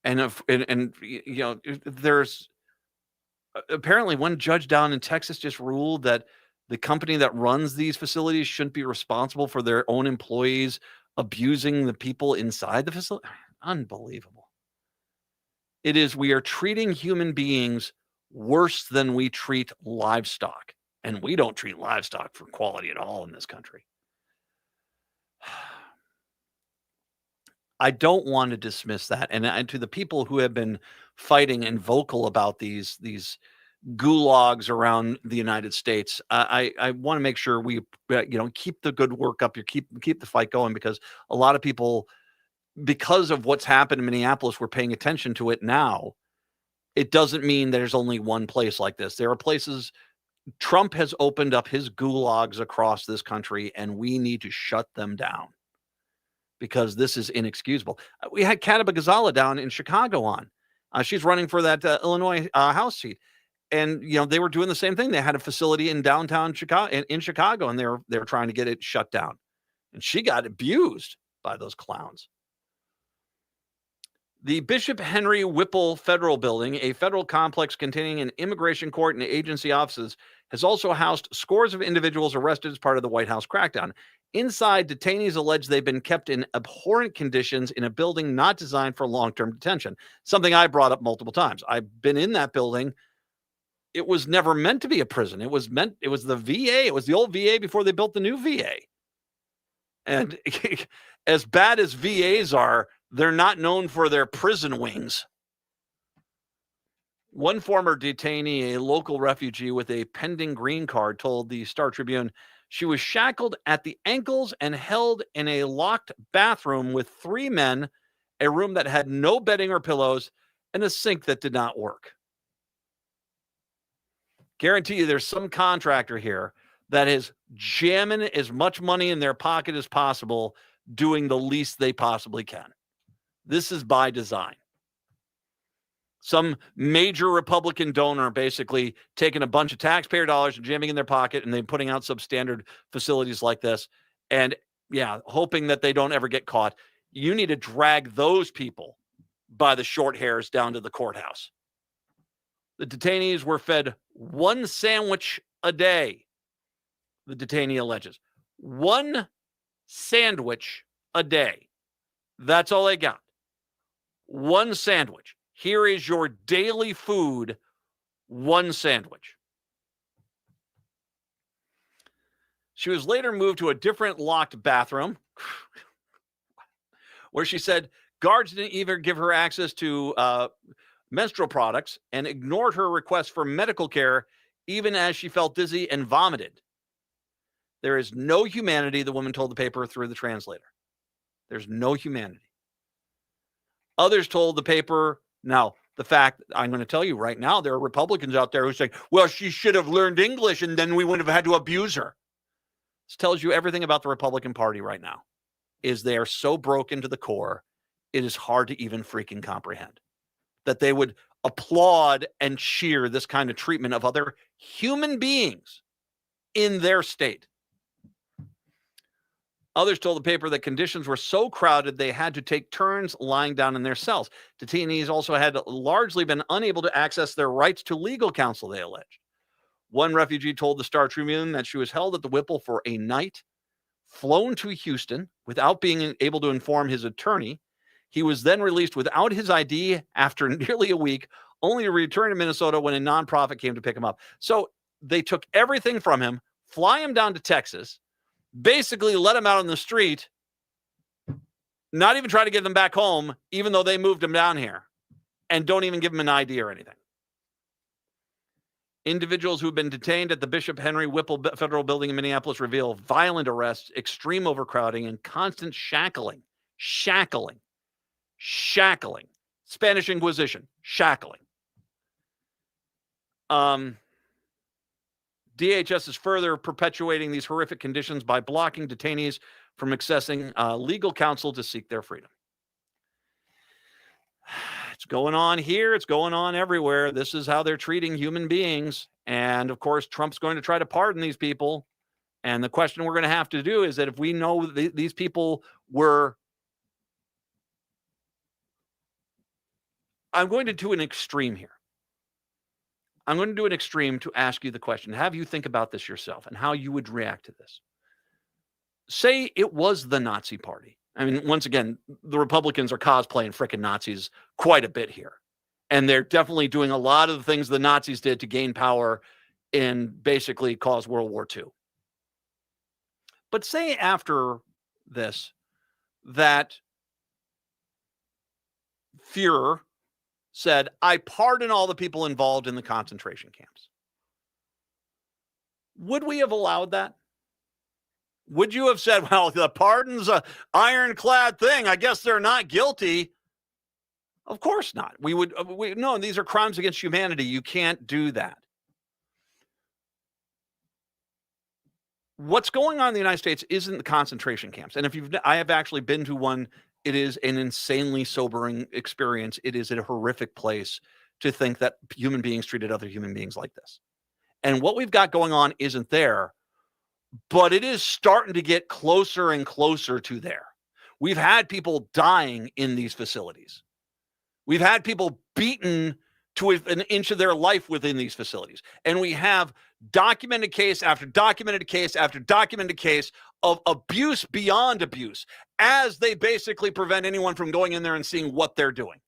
And you know, there's apparently one judge down in Texas just ruled that the company that runs these facilities shouldn't be responsible for their own employees abusing the people inside the facility. Unbelievable. We are treating human beings worse than we treat livestock. And we don't treat livestock for quality at all in this country. I don't want to dismiss that. And to the people who have been fighting and vocal about these gulags around the United States, I want to make sure we keep the good work up. You keep the fight going, because a lot of people, because of what's happened in Minneapolis, we're paying attention to it now. It doesn't mean there's only one place like this. There are places. Trump has opened up his gulags across this country, and we need to shut them down, because this is inexcusable. We had Kataba Ghazala down in Chicago on. She's running for that Illinois House seat. And they were doing the same thing. They had a facility in downtown Chicago, in Chicago, and they were trying to get it shut down. And she got abused by those clowns. The Bishop Henry Whipple Federal Building, a federal complex containing an immigration court and agency offices, has also housed scores of individuals arrested as part of the White House crackdown. Inside, detainees allege they've been kept in abhorrent conditions in a building not designed for long-term detention, something I brought up multiple times. I've been in that building. It was never meant to be a prison. It was the VA. It was the old VA before they built the new VA. And as bad as VAs are, they're not known for their prison wings. One former detainee, a local refugee with a pending green card, told the Star Tribune she was shackled at the ankles and held in a locked bathroom with 3 men, a room that had no bedding or pillows, and a sink that did not work. Guarantee you there's some contractor here that is jamming as much money in their pocket as possible, doing the least they possibly can. This is by design. Some major Republican donor basically taking a bunch of taxpayer dollars and jamming in their pocket and then putting out substandard facilities like this. And hoping that they don't ever get caught. You need to drag those people by the short hairs down to the courthouse. The detainees were fed 1 sandwich a day, the detainee alleges. 1 sandwich a day. That's all they got. 1 sandwich. Here is your daily food, 1 sandwich. She was later moved to a different locked bathroom where she said guards didn't even give her access to menstrual products and ignored her request for medical care even as she felt dizzy and vomited. There is no humanity, the woman told the paper through the translator. There's no humanity. Others told the paper, now, the fact, I'm going to tell you right now, there are Republicans out there who say, well, she should have learned English and then we wouldn't have had to abuse her. This tells you everything about the Republican Party right now, is they are so broken to the core, it is hard to even freaking comprehend that they would applaud and cheer this kind of treatment of other human beings in their state. Others told the paper that conditions were so crowded they had to take turns lying down in their cells. Detainees also had largely been unable to access their rights to legal counsel, they alleged. One refugee told the Star Tribune that she was held at the Whipple for a night, flown to Houston without being able to inform his attorney. He was then released without his ID after nearly a week, only to return to Minnesota when a nonprofit came to pick him up. So they took everything from him, fly him down to Texas, basically let him out on the street, not even try to get them back home, even though they moved him down here, and don't even give him an ID or anything. Individuals who've been detained at the Bishop Henry Whipple Federal Building in Minneapolis reveal violent arrests, extreme overcrowding, and constant shackling. Spanish Inquisition, shackling. DHS is further perpetuating these horrific conditions by blocking detainees from accessing legal counsel to seek their freedom. It's going on here. It's going on everywhere. This is how they're treating human beings. And of course, Trump's going to try to pardon these people. And the question we're going to have to do is that if we know these people were, I'm going to do an extreme here. I'm going to do an extreme to ask you the question. Have you think about this yourself and how you would react to this. Say it was the Nazi Party. I mean, once again, the Republicans are cosplaying frickin' Nazis quite a bit here. And they're definitely doing a lot of the things the Nazis did to gain power and basically cause World War II. But say after this, that Führer said, I pardon all the people involved in the concentration camps. Would we have allowed that? Would you have said, well, the pardon's an ironclad thing. I guess they're not guilty. Of course not. No, these are crimes against humanity. You can't do that. What's going on in the United States isn't the concentration camps. And I have actually been to one. It is an insanely sobering experience. It is a horrific place to think that human beings treated other human beings like this. And what we've got going on isn't there, but it is starting to get closer and closer to there. We've had people dying in these facilities. We've had people beaten to an inch of their life within these facilities. And we have documented case after documented case after documented case of abuse beyond abuse as they basically prevent anyone from going in there and seeing what they're doing.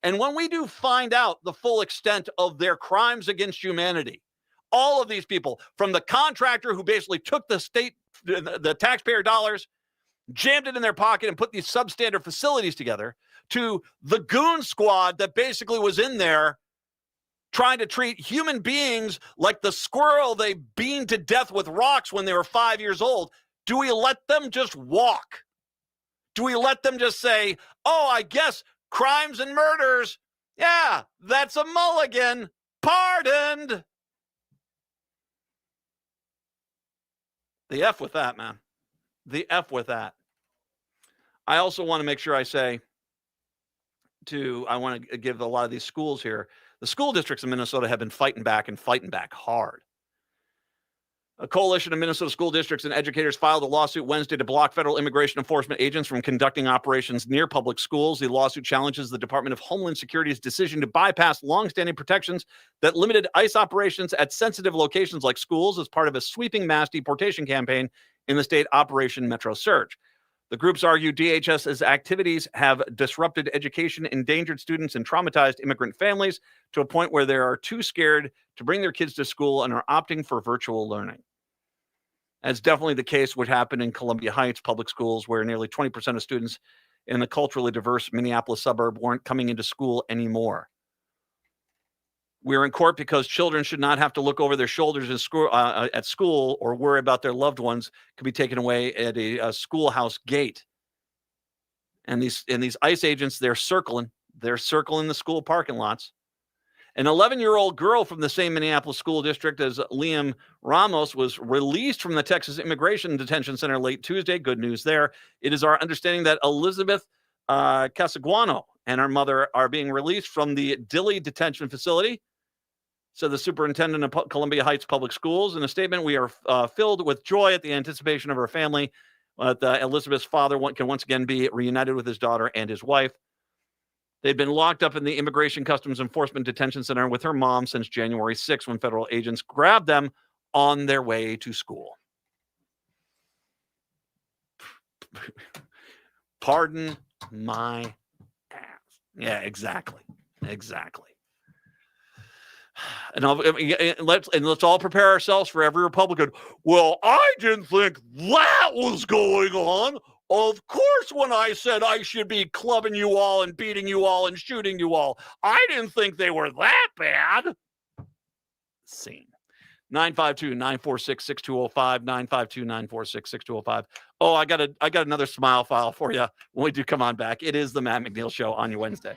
And when we do find out the full extent of their crimes against humanity, all of these people, from the contractor who basically took the taxpayer dollars, jammed it in their pocket and put these substandard facilities together, to the goon squad that basically was in there trying to treat human beings like the squirrel they beaned to death with rocks when they were 5 years old. Do we let them just walk? Do we let them just say, oh, I guess crimes and murders, yeah, that's a mulligan, pardoned? The F with that, man. The F with that. I also want to make sure I say I want to give a lot of these schools here, the school districts in Minnesota have been fighting back hard. A coalition of Minnesota school districts and educators filed a lawsuit Wednesday to block federal immigration enforcement agents from conducting operations near public schools. The lawsuit challenges the Department of Homeland Security's decision to bypass longstanding protections that limited ICE operations at sensitive locations like schools as part of a sweeping mass deportation campaign in the state Operation Metro Surge. The groups argue DHS's activities have disrupted education, endangered students, and traumatized immigrant families to a point where they are too scared to bring their kids to school and are opting for virtual learning. That's definitely the case what happened in Columbia Heights public schools, where nearly 20% of students in the culturally diverse Minneapolis suburb weren't coming into school anymore. We're in court because children should not have to look over their shoulders at school or worry about their loved ones could be taken away at a schoolhouse gate. And these ICE agents, they're circling the school parking lots. An 11-year-old girl from the same Minneapolis school district as Liam Ramos was released from the Texas Immigration Detention Center late Tuesday. Good news there. It is our understanding that Elizabeth Casaguano and her mother are being released from the Dilley Detention Facility, said the superintendent of Columbia Heights Public Schools. In a statement, we are filled with joy at the anticipation of her family. Elizabeth's father can once again be reunited with his daughter and his wife. They've been locked up in the Immigration Customs Enforcement Detention Center with her mom since January 6, when federal agents grabbed them on their way to school. Pardon my ass. Yeah, exactly. And let's all prepare ourselves for every Republican. Well, I didn't think that was going on. Of course, when I said I should be clubbing you all and beating you all and shooting you all, I didn't think they were that bad. Scene. 952-946-6205, 952-946-6205. Oh, I got another smile file for you when we do come on back. It is the Matt McNeil Show on your Wednesday.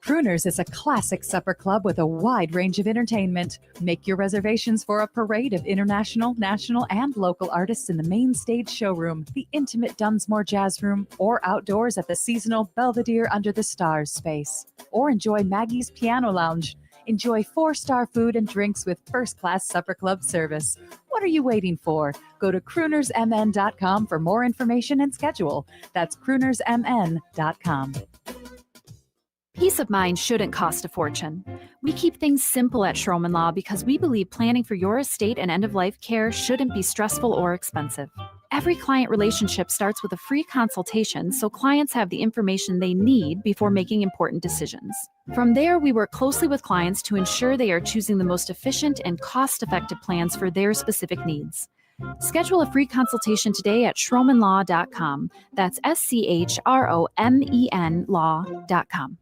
Crooners is a classic supper club with a wide range of entertainment. Make your reservations for a parade of international, national, and local artists in the main stage showroom, the intimate Dunsmore Jazz Room, or outdoors at the seasonal Belvedere Under the Stars space. Or enjoy Maggie's Piano Lounge. Enjoy 4-star food and drinks with first-class supper club service. What are you waiting for? Go to croonersmn.com for more information and schedule. That's croonersmn.com. Peace of mind shouldn't cost a fortune. We keep things simple at Schroman Law because we believe planning for your estate and end-of-life care shouldn't be stressful or expensive. Every client relationship starts with a free consultation, so clients have the information they need before making important decisions. From there, we work closely with clients to ensure they are choosing the most efficient and cost-effective plans for their specific needs. Schedule a free consultation today at schromenlaw.com. That's SCHROMEN law.com.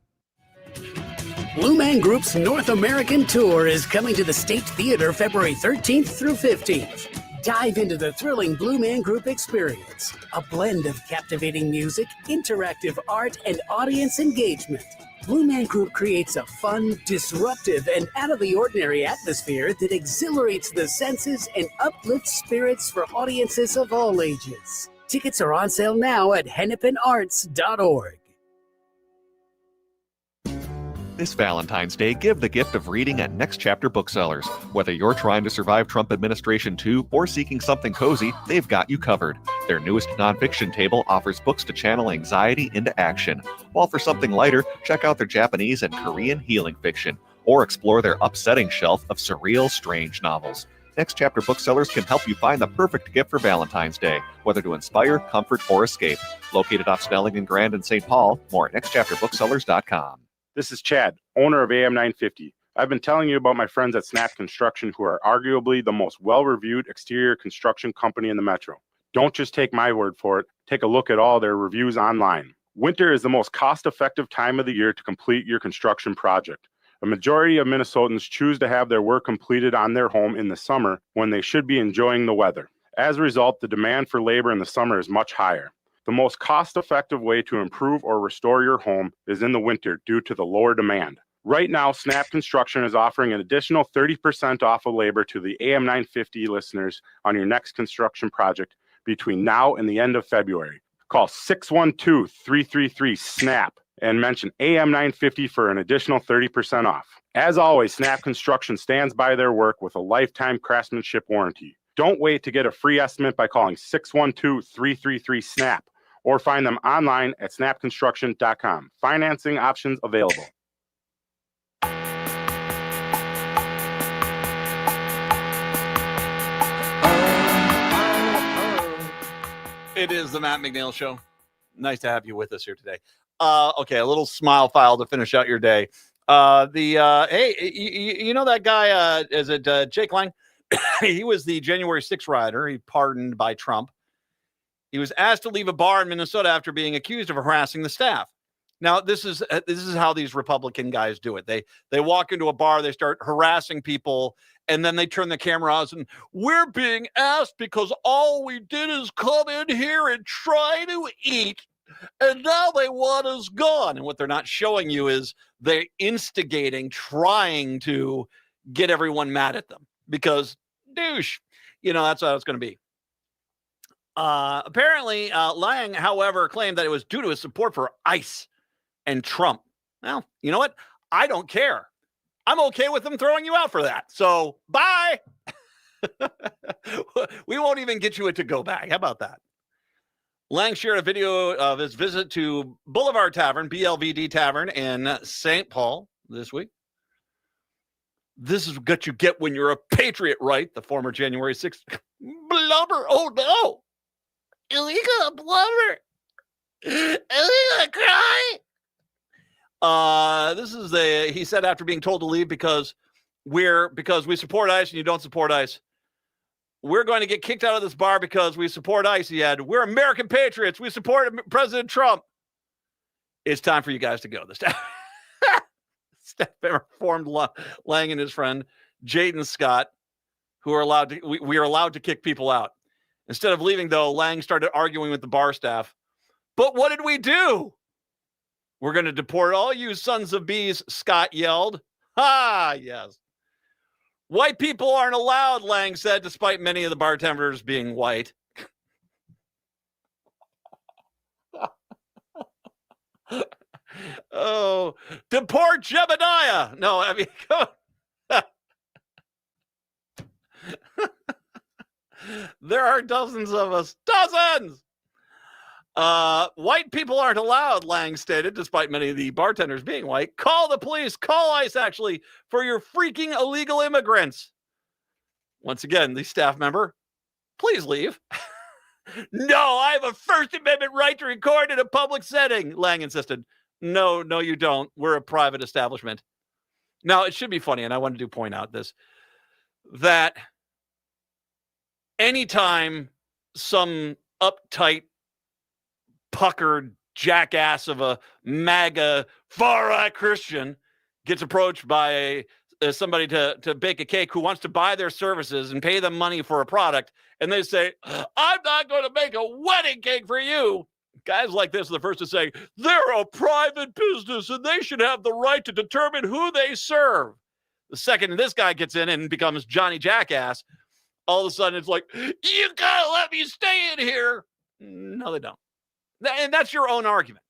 Blue Man Group's North American Tour is coming to the State Theater February 13th through 15th. Dive into the thrilling Blue Man Group experience, a blend of captivating music, interactive art, and audience engagement. Blue Man Group creates a fun, disruptive, and out-of-the-ordinary atmosphere that exhilarates the senses and uplifts spirits for audiences of all ages. Tickets are on sale now at hennepinarts.org. This Valentine's Day, give the gift of reading at Next Chapter Booksellers. Whether you're trying to survive Trump administration too, or seeking something cozy, they've got you covered. Their newest nonfiction table offers books to channel anxiety into action. While for something lighter, check out their Japanese and Korean healing fiction, or explore their upsetting shelf of surreal, strange novels. Next Chapter Booksellers can help you find the perfect gift for Valentine's Day, whether to inspire, comfort, or escape. Located off Snelling and Grand in St. Paul, more at nextchapterbooksellers.com. This is Chad, owner of AM 950. I've been telling you about my friends at Snap Construction, who are arguably the most well-reviewed exterior construction company in the metro. Don't just take my word for it. Take a look at all their reviews online. Winter is the most cost-effective time of the year to complete your construction project. A majority of Minnesotans choose to have their work completed on their home in the summer when they should be enjoying the weather. As a result, the demand for labor in the summer is much higher. The most cost-effective way to improve or restore your home is in the winter due to the lower demand. Right now, Snap Construction is offering an additional 30% off of labor to the AM 950 listeners on your next construction project between now and the end of February. Call 612-333-SNAP and mention AM 950 for an additional 30% off. As always, Snap Construction stands by their work with a lifetime craftsmanship warranty. Don't wait to get a free estimate by calling 612-333-SNAP. or find them online at snapconstruction.com. Financing options available. It is the Matt McNeil Show. Nice to have you with us here today. Okay, a little smile file to finish out your day. Hey, you know that guy, is it Jake Lang? He was the January 6th rioter. He pardoned by Trump. He was asked to leave a bar in Minnesota after being accused of harassing the staff. Now, this is how these Republican guys do it. They walk into a bar, they start harassing people, and then they turn the camera on and we're being asked because all we did is come in here and try to eat, and now they want us gone. And what they're not showing you is they're instigating, trying to get everyone mad at them because douche, that's how it's going to be. Apparently, Lang, however, claimed that it was due to his support for ICE and Trump. Well, you know what? I don't care. I'm okay with them throwing you out for that. So, bye. We won't even get you a to-go bag. How about that? Lang shared a video of his visit to Boulevard Tavern, BLVD Tavern in St. Paul this week. This is what you get when you're a patriot, right? The former January 6th blubber. Oh, no. Is he gonna blubber? Is he gonna cry? He said after being told to leave because we support ICE and you don't support ICE. We're going to get kicked out of this bar because we support ICE. He had, we're American patriots. We support President Trump. It's time for you guys to go. The staff member informed Lang and his friend Jaden Scott, who are allowed to, we are allowed to kick people out. Instead of leaving, though, Lang started arguing with the bar staff. But what did we do? We're going to deport all you sons of bees, Scott yelled. Ha, yes. White people aren't allowed, Lang said, despite many of the bartenders being white. Oh, deport Jebediah. No, I mean, come on. There are dozens of us. Dozens! White people aren't allowed, Lang stated, despite many of the bartenders being white. Call the police. Call ICE, actually, for your freaking illegal immigrants. Once again, the staff member, please leave. No, I have a First Amendment right to record in a public setting, Lang insisted. No, you don't. We're a private establishment. Now, it should be funny, and I wanted to point out this, that anytime some uptight, puckered jackass of a MAGA far-right Christian gets approached by somebody to bake a cake who wants to buy their services and pay them money for a product, and they say, I'm not going to make a wedding cake for you. Guys like this are the first to say, they're a private business and they should have the right to determine who they serve. The second this guy gets in and becomes Johnny Jackass, all of a sudden it's like, you gotta let me stay in here. No, they don't. And that's your own argument.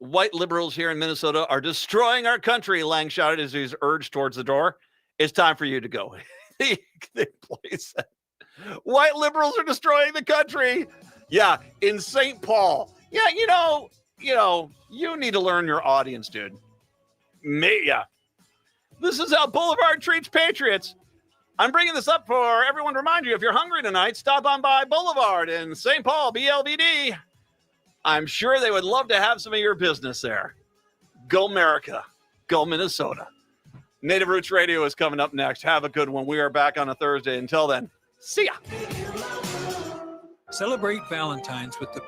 White liberals here in Minnesota are destroying our country, Lang shouted as he was urged towards the door. It's time for you to go. The employee said, white liberals are destroying the country. Yeah, in St. Paul. Yeah, you need to learn your audience, dude. Yeah. This is how Boulevard treats patriots. I'm bringing this up for everyone to remind you, if you're hungry tonight, stop on by Boulevard in St. Paul, BLVD. I'm sure they would love to have some of your business there. Go America. Go Minnesota. Native Roots Radio is coming up next. Have a good one. We are back on a Thursday. Until then, see ya. Celebrate Valentine's with the